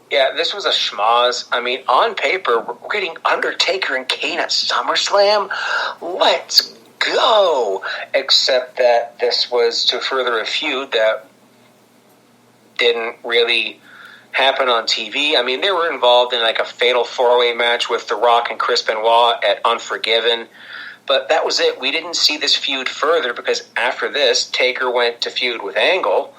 Yeah, this was a schmoz. I mean, on paper, we're getting Undertaker and Kane at SummerSlam. Let's go! Except that this was to further a feud that didn't really happen on TV. I mean, they were involved in like a fatal four-way match with The Rock and Chris Benoit at Unforgiven. But that was it. We didn't see this feud further because after this, Taker went to feud with Angle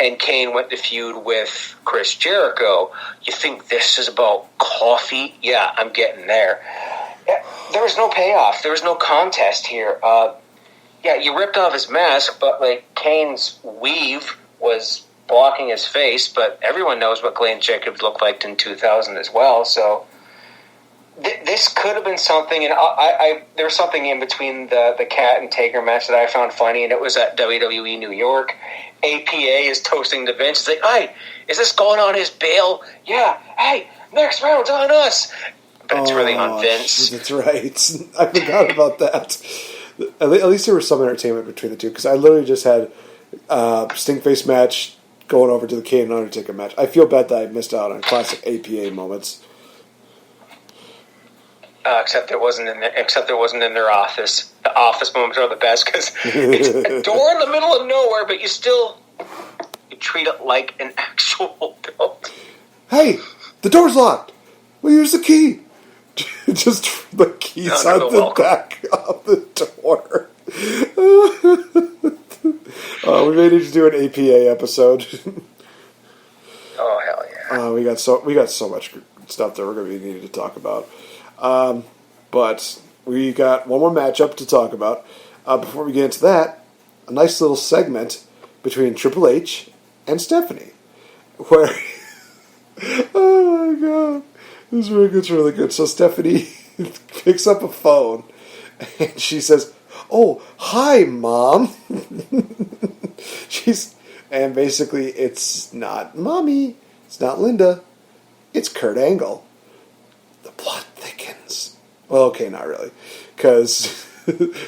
and Kane went to feud with Chris Jericho. You think this is about coffee? Yeah, I'm getting there. Yeah, there was no payoff. There was no contest here. Yeah, you ripped off his mask, but like Kane's weave was blocking his face, but everyone knows what Glenn Jacobs looked like in 2000 as well, so this could have been something, and there was something in between the Cat and Taker match that I found funny, and it was at WWE New York. APA is toasting the bench. It's like, hey, is this going on his bail? Yeah, hey, next round's on us. But it's really on Vince. That's right. I forgot about that. At least there was some entertainment between the two, because I literally just had Stinkface match going over to the Kane and Undertaker match. I feel bad that I missed out on classic APA moments. Except it wasn't in their office. The office moments are the best because it's a door in the middle of nowhere, but you treat it like an actual building. Hey, the door's locked. We'll use the key. Just the keys on the back of the door. We may need to do an APA episode. Oh hell yeah! We got so much stuff that we're going to be needing to talk about. But we got one more matchup to talk about. Before we get into that, a nice little segment between Triple H and Stephanie, where oh my god, this gets really good. So Stephanie picks up a phone and she says, "Oh, hi, Mom." And basically it's not Mommy, it's not Linda, it's Kurt Angle. The plot thickens. Well, okay, not really, because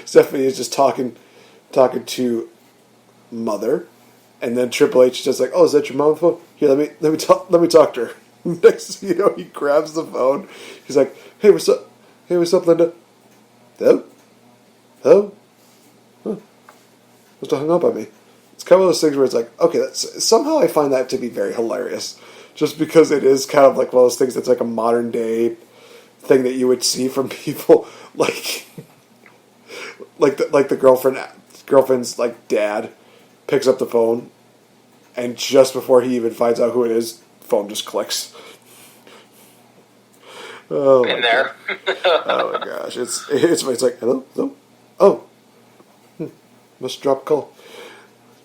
Stephanie is just talking to Mother, and then Triple H is just like, "Oh, is that your mom's phone? Here, let me talk to her." Next thing you know, he grabs the phone. He's like, "Hey, what's up? Hey, what's up, Linda? Hello? Hello? Huh. Must have hung up on me." It's kind of one of those things where it's like, okay, somehow I find that to be very hilarious, just because it is kind of like one of those things that's like a modern day thing that you would see from people like the girlfriend's like dad picks up the phone, and just before he even finds out who it is, phone just clicks. Oh, been there. Oh my gosh, it's like hello. Oh, must drop a call.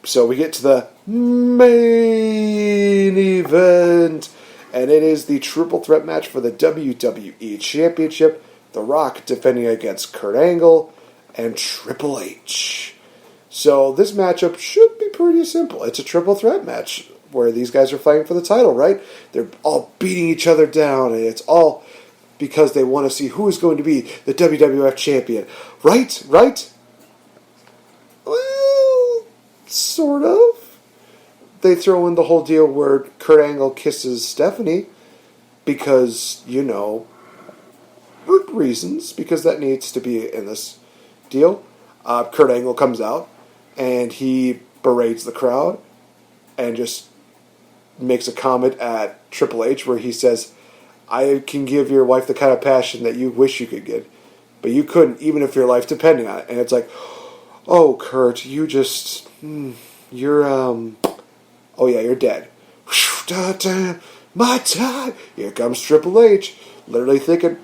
So we get to the main event, and it is the triple threat match for the WWE Championship. The Rock defending against Kurt Angle and Triple H. So this matchup should be pretty simple. It's a triple threat match where these guys are fighting for the title, right? They're all beating each other down, and it's all because they want to see who is going to be the WWF champion. Right? Well, sort of. They throw in the whole deal where Kurt Angle kisses Stephanie because, reasons, because that needs to be in this deal. Kurt Angle comes out and he berates the crowd and just makes a comment at Triple H where he says, "I can give your wife the kind of passion that you wish you could get, but you couldn't, even if your life depended on it." And it's like, oh, Kurt, you just, you're dead. My time. Here comes Triple H, literally thinking,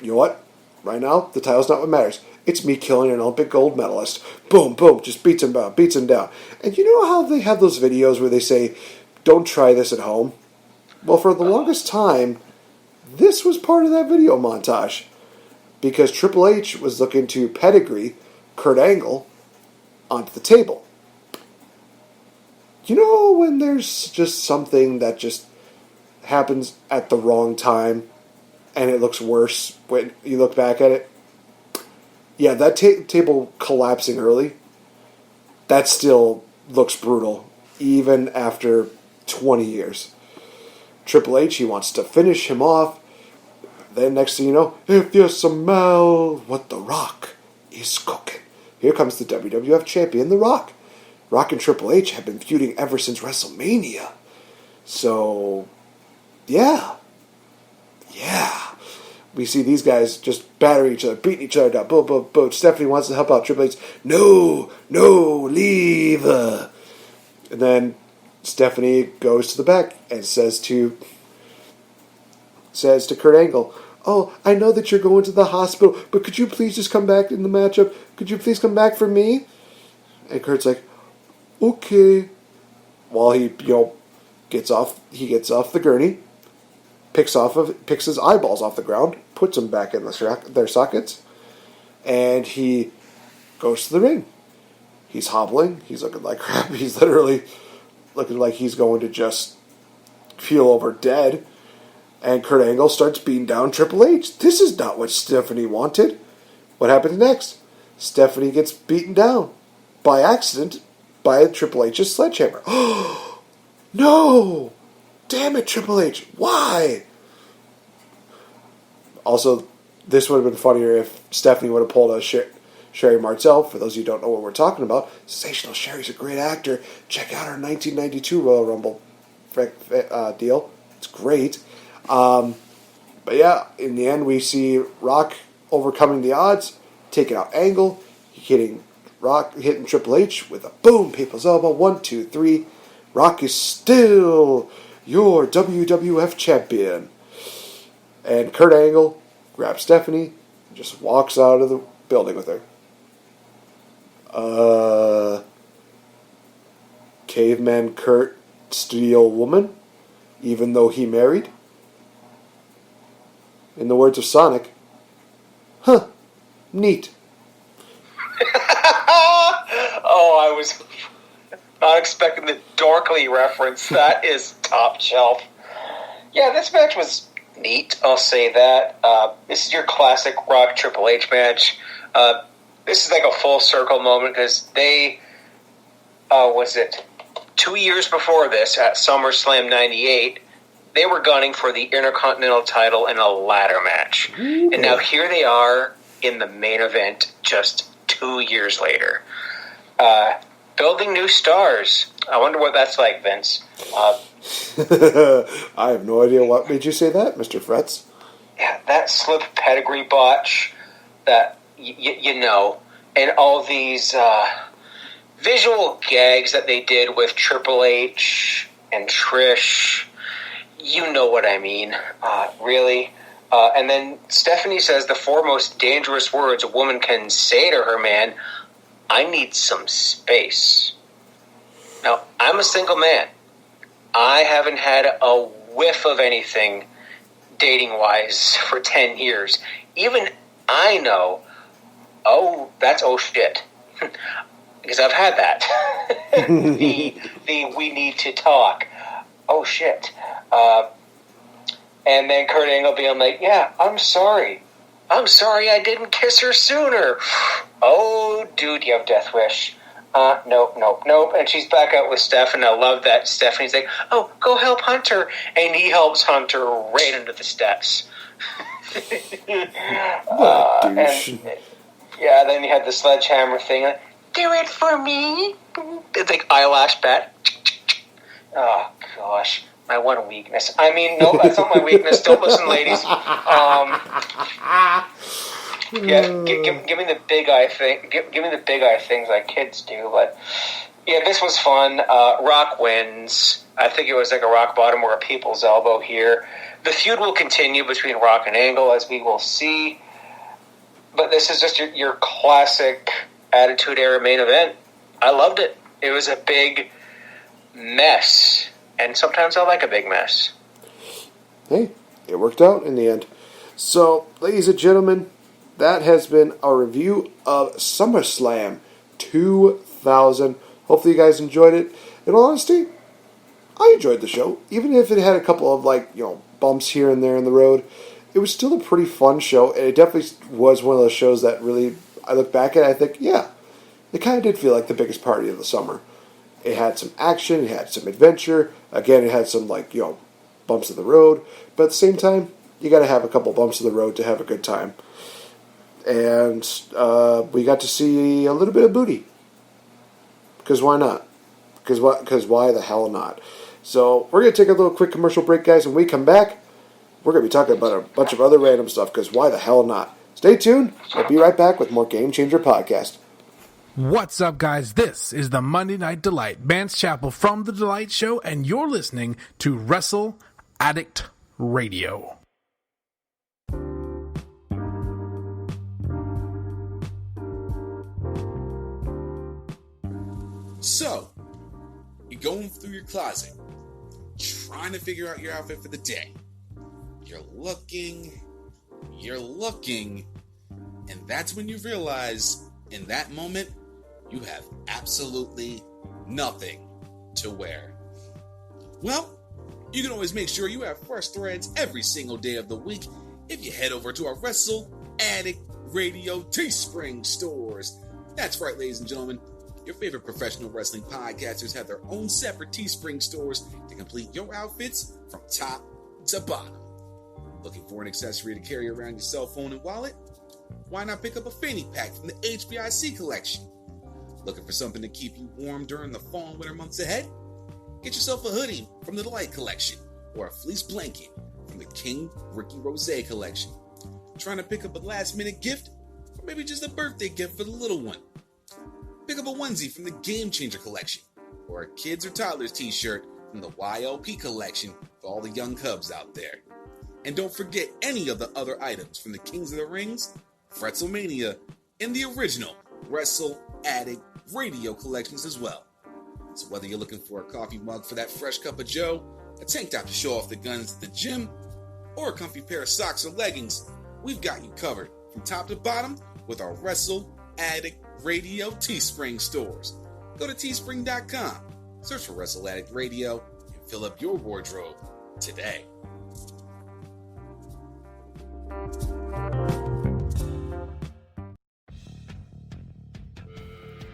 you know what? Right now, the title's not what matters. It's me killing an Olympic gold medalist. Boom, boom, just beats him down. And you know how they have those videos where they say, "Don't try this at home"? Well, for the longest time, this was part of that video montage. Because Triple H was looking to pedigree Kurt Angle onto the table. You know when there's just something that just happens at the wrong time and it looks worse when you look back at it? Yeah, that table collapsing early, that still looks brutal, even after 20 years. Triple H, he wants to finish him off. Then next thing you know, if you smell what The Rock is cooking. Here comes the WWF champion, The Rock. Rock and Triple H have been feuding ever since WrestleMania. So, yeah. We see these guys just battering each other, beating each other down. Boom, boom, boom. Stephanie wants to help out Triple H. No, leave. And then Stephanie goes to the back and says to Kurt Angle, "Oh, I know that you're going to the hospital, but could you please just come back in the matchup? Could you please come back for me?" And Kurt's like, "Okay." While he, gets off the gurney, picks his eyeballs off the ground, puts them back in their sockets, and he goes to the ring. He's hobbling. He's looking like crap. He's literally looking like he's going to just keel over dead. And Kurt Angle starts beating down Triple H. This is not what Stephanie wanted. What happens next? Stephanie gets beaten down by accident by Triple H's sledgehammer. No! Damn it, Triple H. Why? Also, this would have been funnier if Stephanie would have pulled a Sherry Martel. For those of you who don't know what we're talking about, Sensational Sherry's a great actor. Check out her 1992 Royal Rumble deal. It's great. But yeah, in the end, we see Rock overcoming the odds, taking out Angle, hitting Triple H with a boom, people's elbow. 1, 2, 3. Rock is still your WWF champion. And Kurt Angle grabs Stephanie and just walks out of the building with her. Caveman Kurt steal woman, even though he married? In the words of Sonic, neat. Oh, I was not expecting the Dorkly reference. That is top shelf. Yeah, this match was neat, I'll say that. This is your classic Rock Triple H match. This is like a full circle moment because they, 2 years before this at SummerSlam 98, they were gunning for the Intercontinental title in a ladder match. Ooh. And now here they are in the main event just 2 years later. Building new stars. I wonder what that's like, Vince. I have no idea what made you say that, Mr. Fretz. Yeah, that slip pedigree botch that, you know, and all these visual gags that they did with Triple H and Trish. You know what I mean, really. And then Stephanie says the 4 most dangerous words a woman can say to her man: "I need some space." Now, I'm a single man. I haven't had a whiff of anything dating-wise for 10 years. Even I know, that's shit. Because I've had that. the we need to talk. Oh, shit. And then Kurt Angle being like, "Yeah, I'm sorry I didn't kiss her sooner." Oh, dude, you have death wish. Nope. And she's back out with Steph, and I love that Stephanie's like, "Oh, go help Hunter." And he helps Hunter right into the steps. And then you had the sledgehammer thing. Like, "Do it for me." It's like eyelash bat. Oh, gosh. My one weakness. I mean, no, that's not my weakness. Don't listen, ladies. Give me the big eye thing. Give me the big eye things like kids do. But yeah, this was fun. Rock wins. I think it was like a rock bottom or a people's elbow here. The feud will continue between Rock and Angle, as we will see. But this is just your classic Attitude Era main event. I loved it. It was a big mess. And sometimes I like a big mess. Hey, it worked out in the end. So, ladies and gentlemen, that has been our review of SummerSlam 2000. 1,000. Hopefully you guys enjoyed it. In all honesty, I enjoyed the show. Even if it had a couple of, bumps here and there in the road, it was still a pretty fun show, and it definitely was one of those shows that really, I look back at it, I think, yeah, it kind of did feel like the biggest party of the summer. It had some action, it had some adventure. Again, it had some, bumps in the road. But at the same time, you got to have a couple bumps in the road to have a good time. And we got to see a little bit of booty. Because why not? Because why the hell not? So we're going to take a little quick commercial break, guys. When we come back, we're going to be talking about a bunch of other random stuff. Because why the hell not? Stay tuned. We'll be right back with more Game Changer Podcast. What's up, guys? This is the Monday Night Delight, Vance Chappell from The Delight Show, and you're listening to Wrestle, Addict Radio. So, you're going through your closet, trying to figure out your outfit for the day. You're looking, and that's when you realize, in that moment, you have absolutely nothing to wear. Well, you can always make sure you have fresh threads every single day of the week if you head over to our Wrestle, Addict, Radio, Teespring stores. That's right, ladies and gentlemen. Your favorite professional wrestling podcasters have their own separate Teespring stores to complete your outfits from top to bottom. Looking for an accessory to carry around your cell phone and wallet? Why not pick up a fanny pack from the HBIC collection? Looking for something to keep you warm during the fall and winter months ahead? Get yourself a hoodie from the Delight collection or a fleece blanket from the King Ricky Rose collection. Trying to pick up a last minute gift or maybe just a birthday gift for the little one? Pick up a onesie from the Game Changer collection or a kids or toddlers t-shirt from the YLP collection for all the young cubs out there. And don't forget any of the other items from the Kings of the Rings, Fretzlemania, and the original Wrestle, Addict, Radio collections as well. So whether you're looking for a coffee mug for that fresh cup of joe, a tank top to show off the guns at the gym, or a comfy pair of socks or leggings, we've got you covered from top to bottom with our Wrestle, Addict, Radio, Teespring stores. Go to teespring.com, search for Wrestle Addict Radio, and fill up your wardrobe today.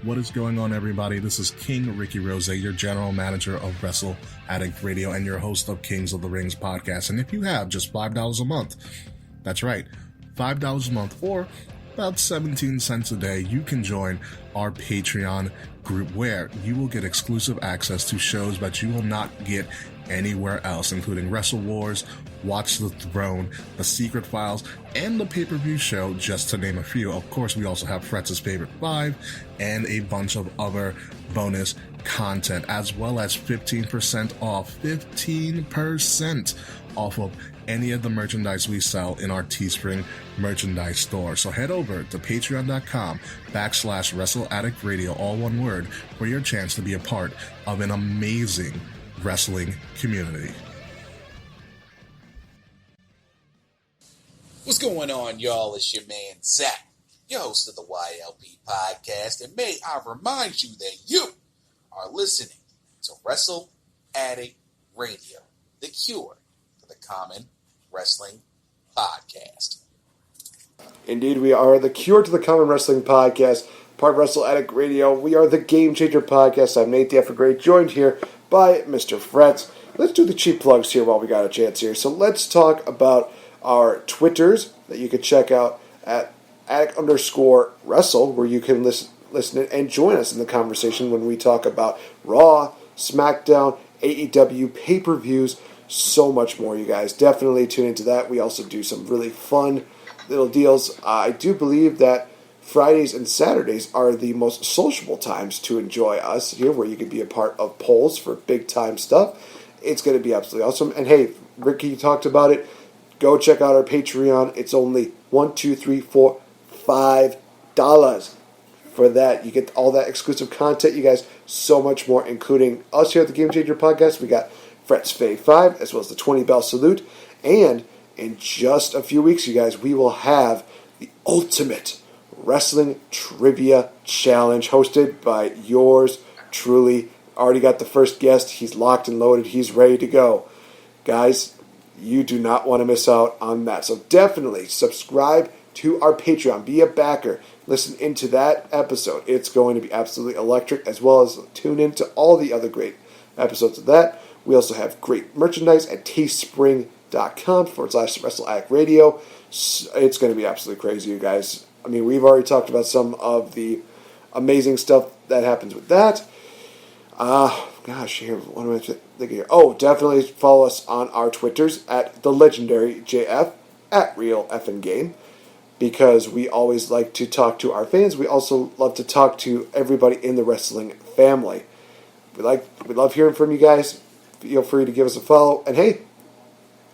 What is going on, everybody? This is King Ricky Rose, your general manager of Wrestle Addict Radio and your host of Kings of the Rings podcast. And if you have just $5 a month, that's right, $5 a month or about 17 cents a day, you can join our Patreon group where you will get exclusive access to shows that you will not get anywhere else, including Wrestle Wars, Watch the Throne, The Secret Files, and the pay-per-view show, just to name a few. Of course, we also have Fretz's Favorite 5 and a bunch of other bonus content, as well as 15% off of any of the merchandise we sell in our Teespring merchandise store. So head over to patreon.com/Wrestle Addict Radio, all one word, for your chance to be a part of an amazing wrestling community. What's going on, y'all? It's your man, Zach, your host of the YLP podcast, and may I remind you that you are listening to Wrestle Addict Radio, the cure for the common wrestling podcast. Indeed, we are the cure to the common wrestling podcast, part of Wrestle Addict Radio. We are the Game Changer podcast. I'm NateFNGreat, joined here by Mr. Fretz. Let's do the cheap plugs here while we got a chance here. So let's talk about our Twitters that you can check out at Addict_Wrestle, where you can listen and join us in the conversation when we talk about Raw, SmackDown, AEW, pay-per-views, so much more, you guys. Definitely tune into that. We also do some really fun little deals. I do believe that Fridays and Saturdays are the most sociable times to enjoy us here, where you can be a part of polls for big-time stuff. It's going to be absolutely awesome. And hey, Ricky talked about it. Go check out our Patreon. It's only $5 for that. You get all that exclusive content, you guys, so much more, including us here at the Game Changer Podcast. We got Fretz Fave 5, as well as the 20 Bell Salute. And in just a few weeks, you guys, we will have the ultimate Wrestling Trivia Challenge hosted by yours truly. Already got the first guest. He's locked and loaded. He's ready to go. Guys, you do not want to miss out on that. So definitely subscribe to our Patreon. Be a backer. Listen into that episode. It's going to be absolutely electric, as well as tune into all the other great episodes of that. We also have great merchandise at teespring.com/Wrestle Addict Radio. It's going to be absolutely crazy, you guys. I mean, we've already talked about some of the amazing stuff that happens with that. Here, what am I thinking here? Oh, definitely follow us on our Twitters at the legendary JF, at RealFNGame, because we always like to talk to our fans. We also love to talk to everybody in the wrestling family. We love hearing from you guys. Feel free to give us a follow, and hey,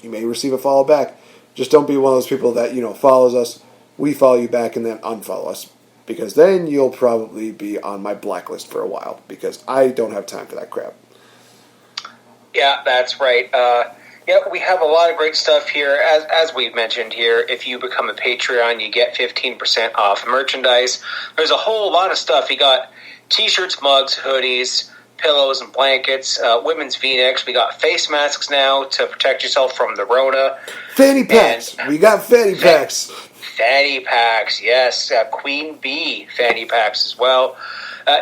you may receive a follow back. Just don't be one of those people that, follows us, we follow you back, and then unfollow us. Because then you'll probably be on my blacklist for a while, because I don't have time for that crap. Yeah, that's right. We have a lot of great stuff here. As we've mentioned here, if you become a Patreon, you get 15% off merchandise. There's a whole lot of stuff. You got t-shirts, mugs, hoodies, pillows and blankets, women's V-necks. We got face masks now to protect yourself from the Rona. Fanny packs. We got fanny packs. Fanny packs, yes. Queen Bee fanny packs as well.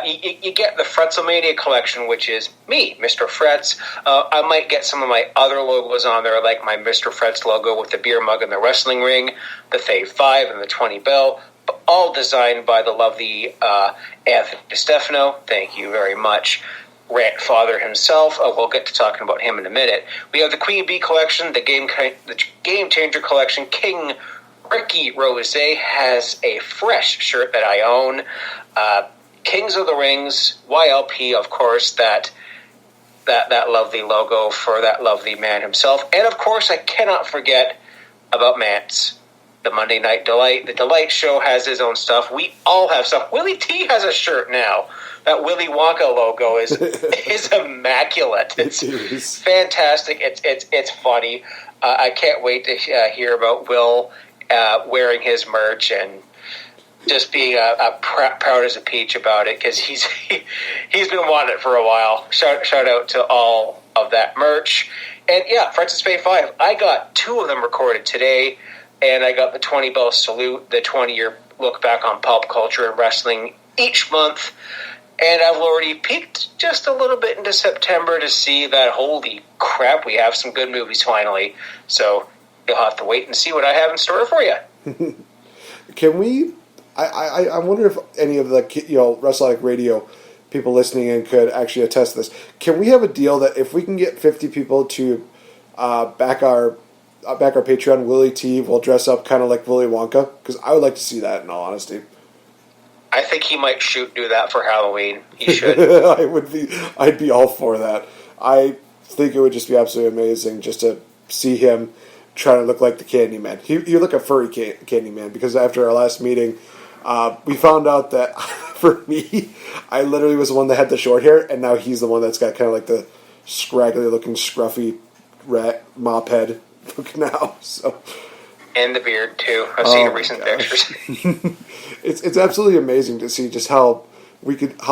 You get the Fretzomania collection, which is me, Mr. Fretz. I might get some of my other logos on there, like my Mr. Fretz logo with the beer mug and the wrestling ring, the Fave 5 and the 20 bell, all designed by the lovely Anthony DiStefano. Thank you very much. Rant Father himself. We'll get to talking about him in a minute. We have the Queen Bee collection, the Game Changer collection. King Ricky Rose has a fresh shirt that I own. Kings of the Rings, YLP, of course, that lovely logo for that lovely man himself. And, of course, I cannot forget about Mance, the Monday Night Delight. The Delight Show has his own stuff. We all have stuff. Willie T has a shirt now. That Willy Wonka logo is immaculate. It's fantastic. It's funny. I can't wait to hear about Will wearing his merch and just being proud as a peach about it, because he's been wanting it for a while. Shout out to all of that merch. And yeah, Fretz's Fave 5. I got 2 of them recorded today, and I got the 20 Bell Salute, the 20-year look back on pop culture and wrestling each month. And I've already peeked just a little bit into September to see that, holy crap, we have some good movies finally. So you'll have to wait and see what I have in store for you. Can we... I wonder if any of the Wrestle Addict Radio people listening in could actually attest to this. Can we have a deal that if we can get 50 people to back our Patreon, Willie T will dress up kind of like Willy Wonka? Because I would like to see that, in all honesty. I think he might do that for Halloween. He should. I'd be all for that. I think it would just be absolutely amazing just to see him trying to look like the Candyman. He look a furry Candyman, because after our last meeting, we found out that for me, I literally was the one that had the short hair, and now he's the one that's got kind of like the scraggly looking, scruffy rat mop head look now. So. And the beard too. I've seen recent pictures. It's absolutely amazing to see just how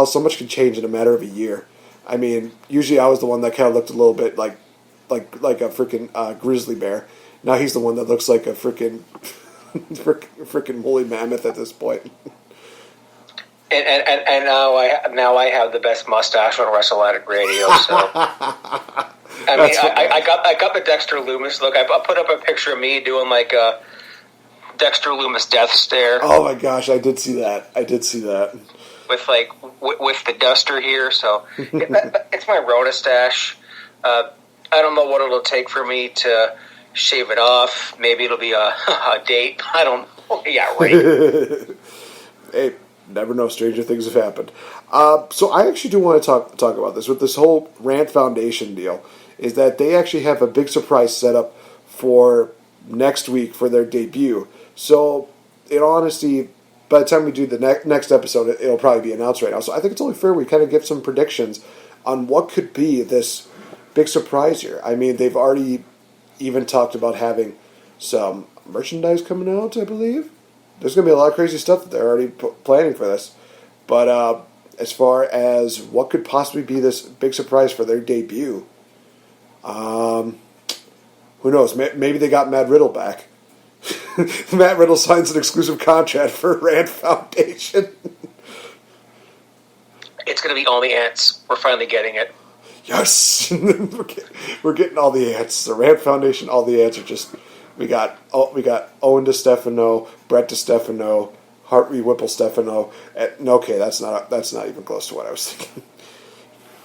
so much could change in a matter of a year. I mean, usually I was the one that kind of looked a little bit like a freaking grizzly bear. Now he's the one that looks like a freaking woolly mammoth at this point. And now I have the best mustache on Wrestle Addict Radio. So. I got the Dexter Loomis look. I put up a picture of me doing like a Dexter Loomis death stare. Oh my gosh, I did see that. With with the duster here, so it's my Rhoda stash. I don't know what it'll take for me to shave it off. Maybe it'll be a date. I don't know. Yeah, right. Hey, never know. Stranger things have happened. So I actually do want to talk about this with this whole Rant Foundation deal. Is that they actually have a big surprise set up for next week for their debut. So, in all honesty, by the time we do the next episode, it'll probably be announced right now. So I think it's only fair we kind of give some predictions on what could be this big surprise here. I mean, they've already even talked about having some merchandise coming out, I believe. there's going to be a lot of crazy stuff that they're already planning for this. But as far as what could possibly be this big surprise for their debut, who knows? Maybe they got Matt Riddle back. Matt Riddle signs an exclusive contract for Rand Foundation. It's going to be all the ants. We're finally getting it. Yes! We're getting all the ants. The Rand Foundation, all the ants are just... We got Owen DeStefano, Brett DeStefano, Hartley Whipple Stefano. Okay, that's not even close to what I was thinking.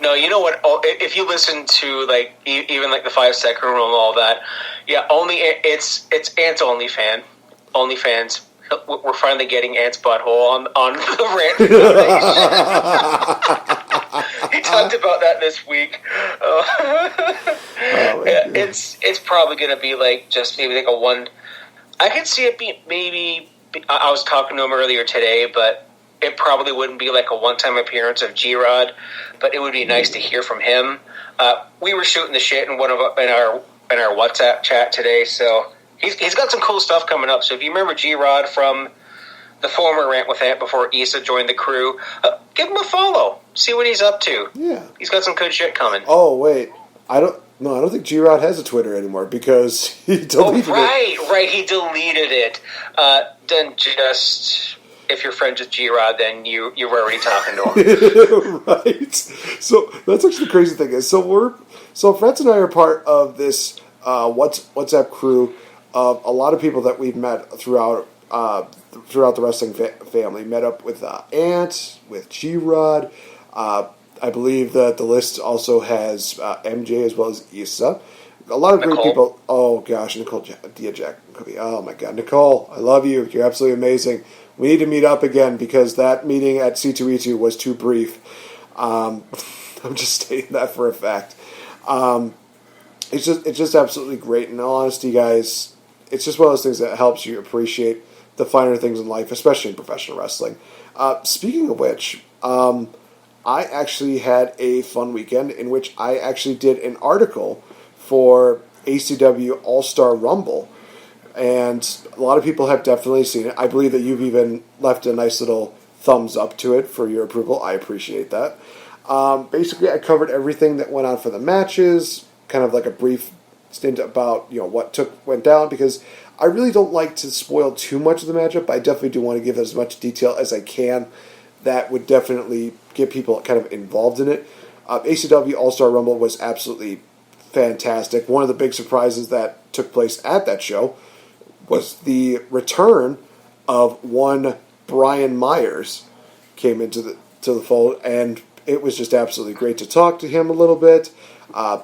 No, you know what? If you listen to like even like the 5 second rule and all that, yeah, it's Ant's OnlyFans. We're finally getting Ant's butthole on the Rant Foundation. He talked about that this week. It's probably going to be like just maybe like a one. I could see it be maybe. I was talking to him earlier today, but it probably wouldn't be like a one-time appearance of G-Rod, but it would be nice to hear from him. We were shooting the shit in our WhatsApp chat today, so he's got some cool stuff coming up. So if you remember G-Rod from the former Rant with Ant before Issa joined the crew, give him a follow. See what he's up to. Yeah, he's got some good shit coming. Oh wait, I don't think G-Rod has a Twitter anymore because he deleted it. Right, he deleted it. Then just. If you're friends with G-Rod, then you were already talking to him. Right. So that's actually the crazy thing is, so Fretz and I are part of this WhatsApp crew of a lot of people that we've met throughout the wrestling family. Met up with Ant, with G-Rod. I believe that the list also has MJ as well as Issa. A lot of great people. Oh gosh, Nicole Diajak. Oh my God, Nicole, I love you. You're absolutely amazing. We need to meet up again because that meeting at C2E2 was too brief. I'm just stating that for a fact. It's just absolutely great. In all honesty, guys, it's just one of those things that helps you appreciate the finer things in life, especially in professional wrestling. Speaking of which, I actually had a fun weekend in which I actually did an article for ACW All-Star Rumble. And a lot of people have definitely seen it. I believe that you've even left a nice little thumbs up to it for your approval. I appreciate that. Basically, I covered everything that went on for the matches, kind of like a brief stint about what went down, because I really don't like to spoil too much of the matchup, but I definitely do want to give as much detail as I can. That would definitely get people kind of involved in it. ACW All-Star Rumble was absolutely fantastic. One of the big surprises that took place at that show was the return of one Brian Myers came into the fold, and it was just absolutely great to talk to him a little bit. I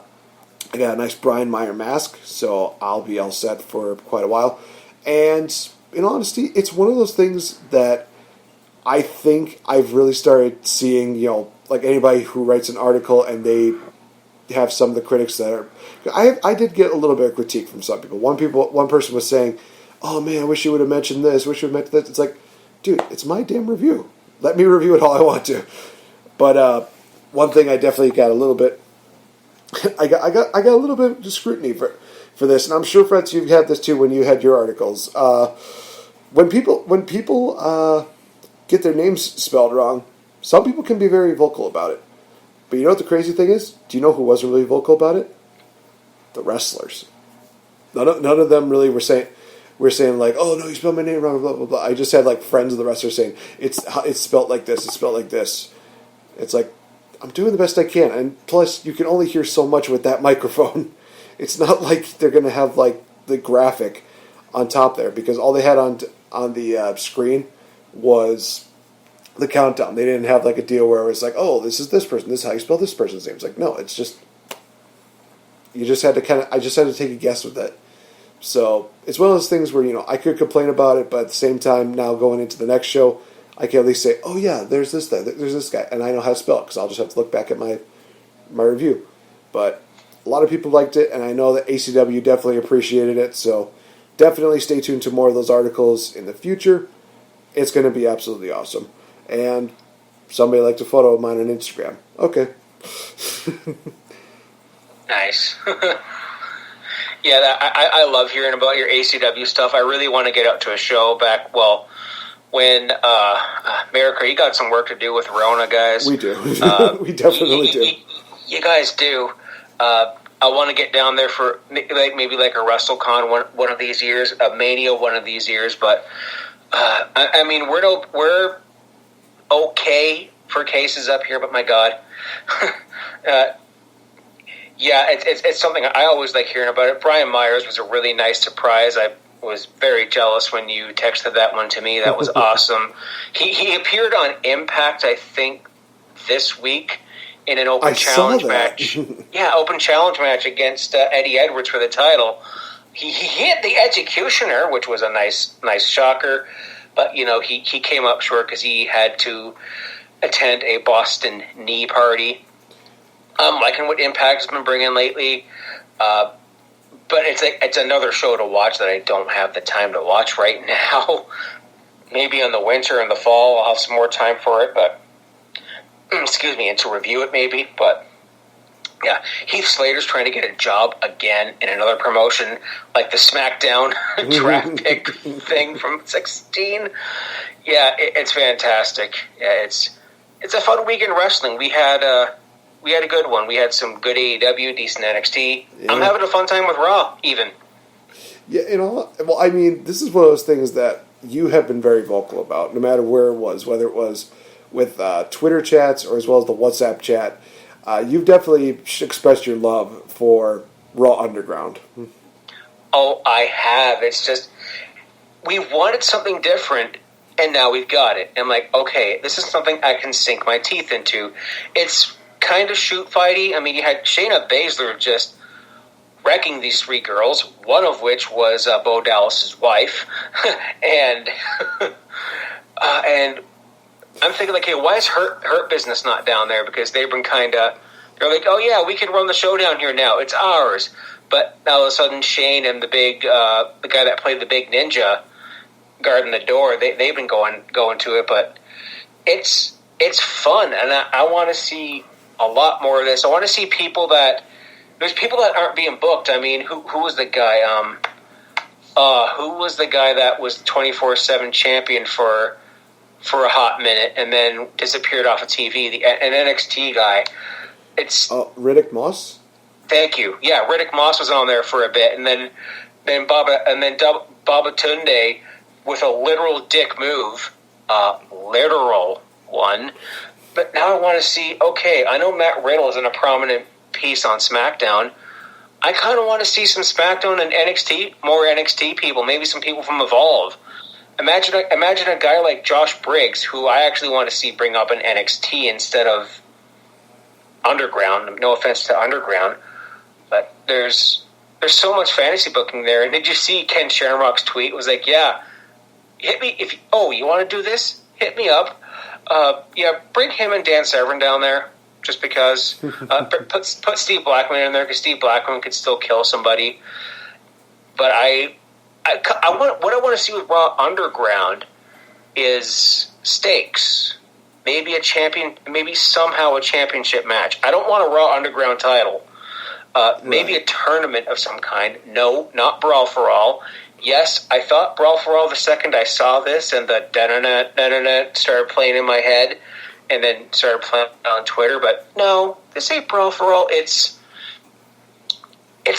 got a nice Brian Meyer mask, so I'll be all set for quite a while. And in honesty, it's one of those things that I think I've really started seeing, like anybody who writes an article and they have some of the critics that are... I did get a little bit of critique from some people. One person was saying, oh man, I wish you would have mentioned this, wish you would have mentioned that. It's like, dude, it's my damn review. Let me review it all I want to. But one thing I definitely got a little bit, I got a little bit of scrutiny for this, and I'm sure, Fretz, you've had this too when you had your articles. When people get their names spelled wrong, some people can be very vocal about it. But you know what the crazy thing is? Do you know who wasn't really vocal about it? The wrestlers. None of them really were saying like, oh no, you spelled my name wrong, blah blah blah. I just had like friends of the wrestlers saying it's spelled like this, it's spelled like this. It's like, I'm doing the best I can, and plus you can only hear so much with that microphone. It's not like they're gonna have like the graphic on top there, because all they had on the screen was the countdown. They didn't have like a deal where it was like, oh, this is this person, this is how you spell this person's name. It's like, no, it's just I just had to take a guess with it. So it's one of those things where, I could complain about it, but at the same time, now going into the next show, I can at least say, oh yeah, there's this guy, and I know how to spell it, because I'll just have to look back at my review. But a lot of people liked it, and I know that ACW definitely appreciated it, so definitely stay tuned to more of those articles in the future. It's going to be absolutely awesome. And somebody liked a photo of mine on Instagram. Okay. Nice. Yeah, I love hearing about your ACW stuff. I really want to get out to a show back, when America, you got some work to do with Rona, guys. We do. We definitely do. You guys do. I want to get down there for maybe like a WrestleCon one of these years, a Mania one of these years. But I mean, we're okay for cases up here, but my God. Yeah, it's something I always like hearing about it. Brian Myers was a really nice surprise. I was very jealous when you texted that one to me. That was awesome. He appeared on Impact, I think, this week in an open challenge match. Yeah, open challenge match against Eddie Edwards for the title. He hit the Executioner, which was a nice shocker. But, you know, he came up short because he had to attend a Boston knee party. I'm liking what Impact has been bringing lately. But it's another show to watch that I don't have the time to watch right now. Maybe in the winter and the fall I'll have some more time for it, but excuse me, and to review it maybe. But yeah, Heath Slater's trying to get a job again in another promotion, like the SmackDown draft pick thing from 16. Yeah, it's fantastic. Yeah, it's a fun week in wrestling. We had a good one. We had some good AEW, decent NXT. Yeah. I'm having a fun time with Raw, even. Yeah, well, I mean, this is one of those things that you have been very vocal about, no matter where it was, whether it was with Twitter chats or as well as the WhatsApp chat. You've definitely expressed your love for Raw Underground. Oh, I have. It's just, we wanted something different, and now we've got it. I'm like, okay, this is something I can sink my teeth into. It's kind of shoot fighty. I mean, you had Shayna Baszler just wrecking these three girls, one of which was Bo Dallas's wife, and I'm thinking like, hey, why is Hurt Business not down there? Because they've been they're like, oh yeah, we can run the show down here now. It's ours. But all of a sudden, Shane and the guy that played the big ninja guarding the door, they've been going to it. But it's fun, and I want to see a lot more of this. I want to see there's people that aren't being booked. I mean, who was the guy? Who was the guy that was 24/7 champion for a hot minute and then disappeared off of TV? An NXT guy. It's Riddick Moss. Thank you. Yeah, Riddick Moss was on there for a bit, and then Baba Tunde with a literal dick move, literal one. But now I want to see, okay, I know Matt Riddle is in a prominent piece on SmackDown. I kind of want to see some SmackDown and NXT, more NXT people, maybe some people from Evolve. Imagine a guy like Josh Briggs, who I actually want to see bring up an NXT instead of Underground. No offense to Underground, but there's so much fantasy booking there. And did you see Ken Shamrock's tweet? It was like, yeah, hit me if you want to do this? Hit me up. Yeah, bring him and Dan Severn down there, just because. Put Steve Blackman in there, because Steve Blackman could still kill somebody. But I want to see with Raw Underground is stakes. Maybe somehow a championship match. I don't want a Raw Underground title. Maybe a tournament of some kind. No, not Brawl for All. Yes, I thought Brawl for All the second I saw this, and the da-da-da started playing in my head, and then started playing on Twitter. But no, this ain't Brawl for All. It's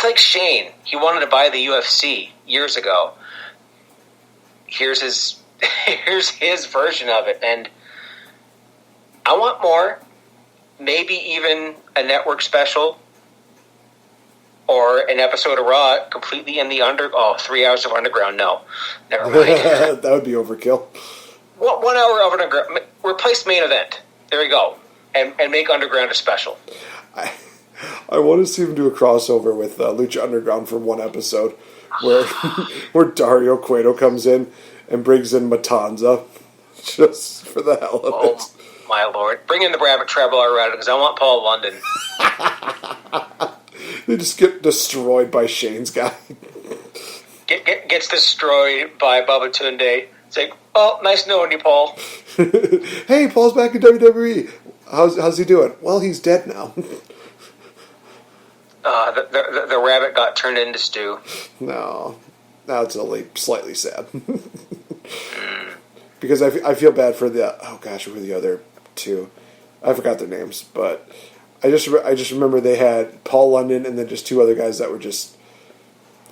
like Shane. He wanted to buy the UFC years ago. Here's his version of it, and I want more. Maybe even a network special. Or an episode of Raw completely in the 3 hours of Underground. No, never mind. That would be overkill. 1 hour of Underground. Replace main event. There we go. And make Underground a special. I want to see him do a crossover with Lucha Underground for one episode where Dario Cueto comes in and brings in Matanza just for the hell of it. Oh, my Lord. Bring in the Rabbit Treble already, because I want Paul London. They just get destroyed by Shane's guy. Gets destroyed by Baba Tunde. It's like, oh, nice knowing you, Paul. Hey, Paul's back in WWE. How's he doing? Well, he's dead now. The rabbit got turned into stew. No, now it's only slightly sad. because I feel bad for the who were the other two? I forgot their names, but I just remember they had Paul London and then just two other guys that were just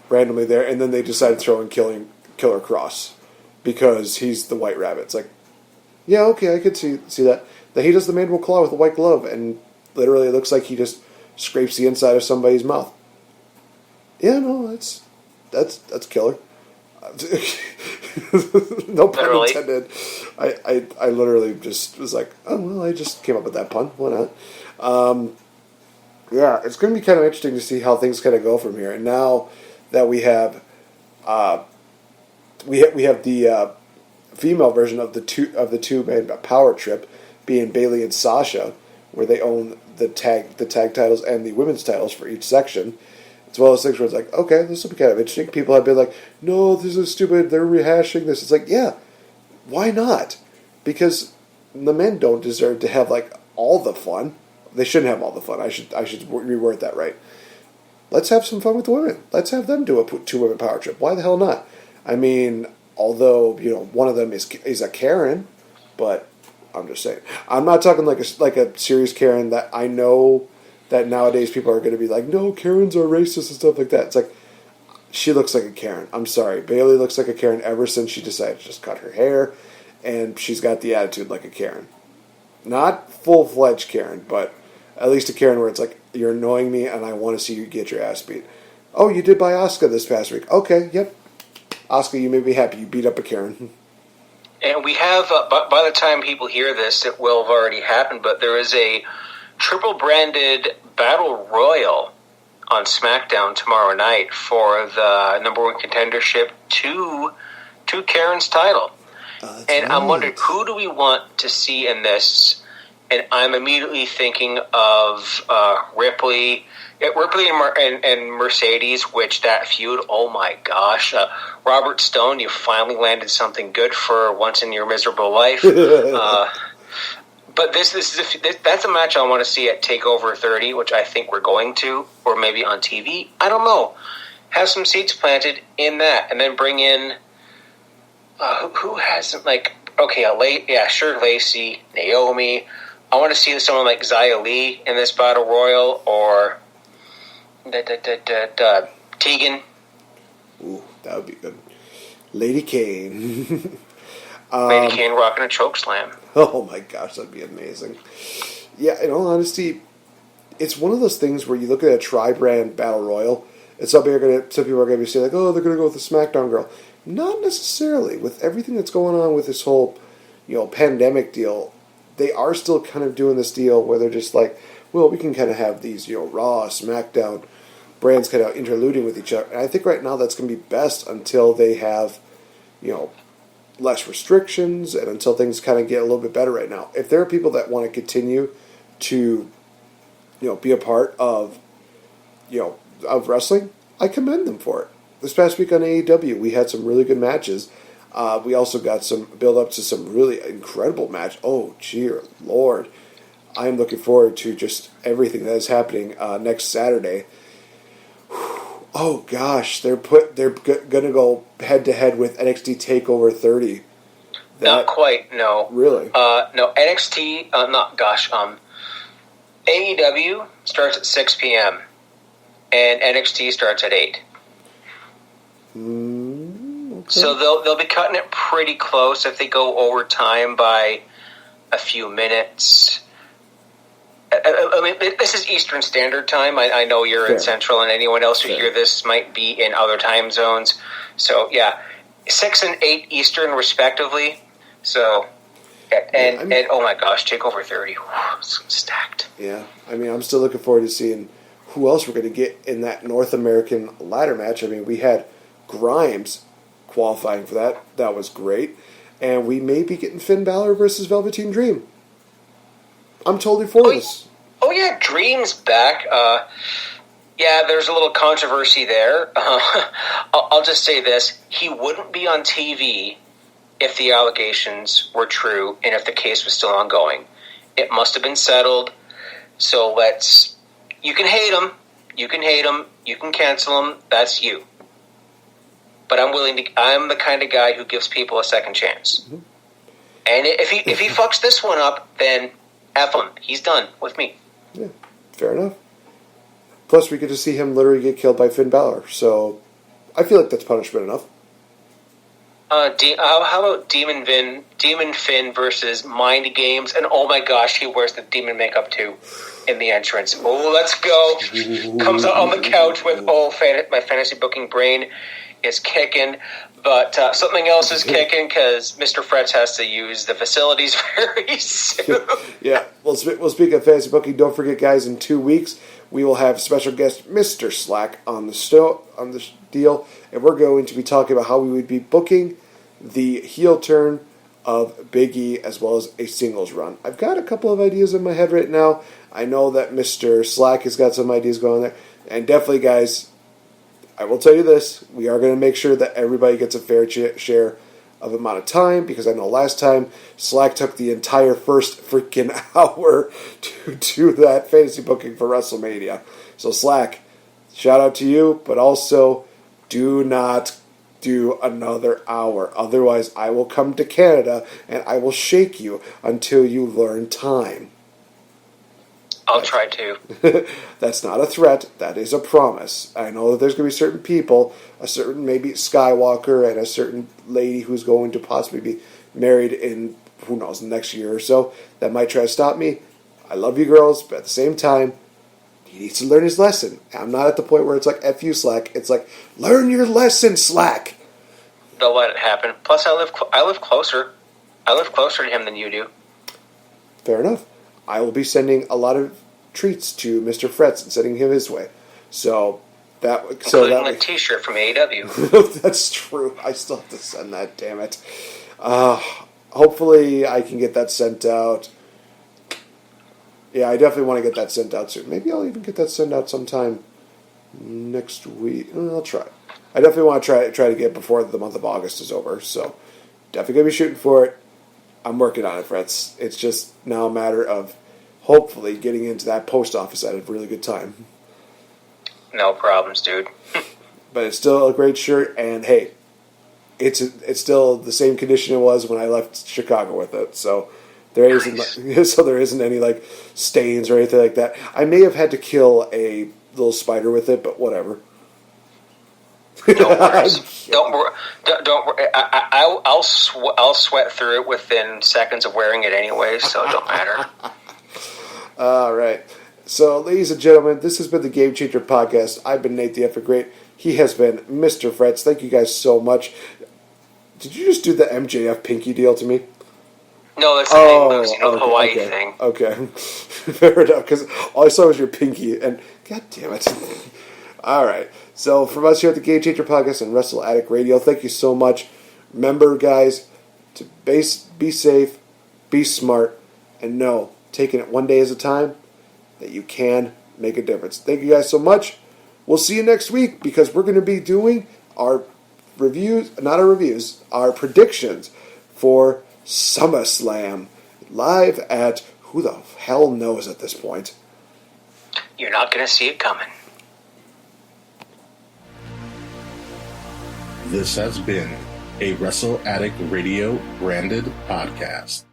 randomly there, and then they decided to throw in Killer Cross because he's the White Rabbit. It's like, yeah, okay, I could see that. That he does the mandible claw with a white glove, and literally it looks like he just scrapes the inside of somebody's mouth. Yeah, no, that's killer. No pun intended. I literally just was like, oh well, I just came up with that pun. Why not? Yeah, it's going to be kind of interesting to see how things kind of go from here. And now that we have the female version of the two-man power trip being Bayley and Sasha, where they own the tag titles and the women's titles for each section. It's one of those things where it's like, okay, this will be kind of interesting. People have been like, no, this is stupid, they're rehashing this. It's like, yeah, why not? Because the men don't deserve to have, like, all the fun. They shouldn't have all the fun. I should reword that right. Let's have some fun with the women. Let's have them do a two-women power trip. Why the hell not? I mean, although, one of them is a Karen, but I'm just saying. I'm not talking like a serious Karen that I know that nowadays people are going to be like, no, Karens are racist and stuff like that. It's like, she looks like a Karen. I'm sorry. Bayley looks like a Karen ever since she decided to just cut her hair, and she's got the attitude like a Karen. Not full-fledged Karen, but at least a Karen where it's like, you're annoying me and I want to see you get your ass beat. Oh, you did buy Asuka this past week. Okay, yep. Asuka, you made me happy. You beat up a Karen. And we have, by the time people hear this, it will have already happened, but there is a triple-branded Battle Royal on SmackDown tomorrow night for the number one contendership to Karen's title. And I'm wondering, who do we want to see in this? And I'm immediately thinking of Ripley and Mercedes, which that feud, oh my gosh. Robert Stone, you finally landed something good for once in your miserable life. But that's a match I want to see at TakeOver 30, which I think we're going to, or maybe on TV. I don't know. Have some seeds planted in that, and then bring in who hasn't, like, okay, Lacey, Naomi. I want to see someone like Xia Li in this Battle Royal, or Tegan. Ooh, that would be good. Lady Kane. Lady Kane rocking a choke slam. Oh my gosh, that'd be amazing. Yeah, in all honesty, it's one of those things where you look at a tri-brand Battle Royal, and some people are going to be saying, like, oh, they're going to go with the SmackDown girl. Not necessarily. With everything that's going on with this whole, pandemic deal, they are still kind of doing this deal where they're just like, well, we can kind of have these, Raw, SmackDown brands kind of interluding with each other. And I think right now that's going to be best until they have, less restrictions and until things kind of get a little bit better right now. If there are people that want to continue to, be a part of, of wrestling, I commend them for it. This past week on AEW, we had some really good matches. We also got some build up to some really incredible match. Oh, dear Lord. I am looking forward to just everything that is happening next Saturday. Oh gosh, they're going to go head to head with NXT TakeOver 30. Not quite, no. Really? No, NXT. AEW starts at 6 p.m. and NXT starts at 8. Okay. So they'll be cutting it pretty close if they go over time by a few minutes. I mean, this is Eastern Standard Time. I know you're in Central, and anyone else who hear this might be in other time zones. So, yeah, 6 and 8 Eastern, respectively. So, and oh my gosh, TakeOver 30, it's stacked. Yeah, I mean, I'm still looking forward to seeing who else we're going to get in that North American ladder match. I mean, we had Grimes qualifying for that. That was great. And we may be getting Finn Balor versus Velveteen Dream. I'm totally for this. Oh, yeah, Dream's back. Yeah, there's a little controversy there. I'll just say this. He wouldn't be on TV if the allegations were true and if the case was still ongoing. It must have been settled. So you can hate him. You can hate him. You can cancel him. That's you. But I'm the kind of guy who gives people a second chance. Mm-hmm. And if he fucks this one up, then F him. He's done with me. Yeah, fair enough. Plus, we get to see him literally get killed by Finn Balor, so I feel like that's punishment enough. How about Demon Finn versus Mind Games? And oh my gosh, he wears the demon makeup too in the entrance. Oh, let's go! Comes out on the couch with my fantasy booking brain is kicking, but something else is kicking because Mr. Fretz has to use the facilities very soon. Yeah, well, speak of fantasy booking, don't forget, guys, in 2 weeks we will have special guest Mr. Slack on the deal, and we're going to be talking about how we would be booking the heel turn of Big E as well as a singles run. I've got a couple of ideas in my head right now. I know that Mr. Slack has got some ideas going there, and definitely, guys, I will tell you this, we are going to make sure that everybody gets a fair share of amount of time, because I know last time Slack took the entire first freaking hour to do that fantasy booking for WrestleMania. So Slack, shout out to you, but also do not do another hour. Otherwise, I will come to Canada and I will shake you until you learn time. I'll try to. That's not a threat. That is a promise. I know that there's going to be certain people, a certain maybe Skywalker and a certain lady who's going to possibly be married in, who knows, next year or so, that might try to stop me. I love you girls, but at the same time, he needs to learn his lesson. I'm not at the point where it's like, F you, Slack. It's like, learn your lesson, Slack. Don't let it happen. Plus, I live closer. I live closer to him than you do. Fair enough. I will be sending a lot of treats to Mr. Fretz and sending him his way. Including a T-shirt from AEW. That's true. I still have to send that. Damn it. Hopefully, I can get that sent out. Yeah, I definitely want to get that sent out soon. Maybe I'll even get that sent out sometime next week. I'll try. I definitely want to try to get it before the month of August is over. So definitely gonna be shooting for it. I'm working on it, Fretz. It's just now a matter of hopefully getting into that post office at a really good time. No problems, dude. But it's still a great shirt, and hey, it's still the same condition it was when I left Chicago with it. So there isn't any like stains or anything like that. I may have had to kill a little spider with it, but whatever. Don't worry. Don't worry. I'll sweat through it within seconds of wearing it anyway, so it don't matter. All right. So, ladies and gentlemen, this has been the Game Changer Podcast. I've been Nate the NateFNGreat. He has been Mr. Fretz. Thank you guys so much. Did you just do the MJF pinky deal to me? No, that's the Hawaii thing. Okay. Fair enough, because all I saw was your pinky, and god damn it. All right. So, from us here at the Game Changer Podcast and Wrestle Addict Radio, thank you so much. Remember, guys, to be safe, be smart, and know, taking it one day at a time, that you can make a difference. Thank you guys so much. We'll see you next week, because we're going to be doing our our predictions for Summerslam, live at who the hell knows at this point. You're not going to see it coming. This has been a Wrestle Addict Radio branded podcast.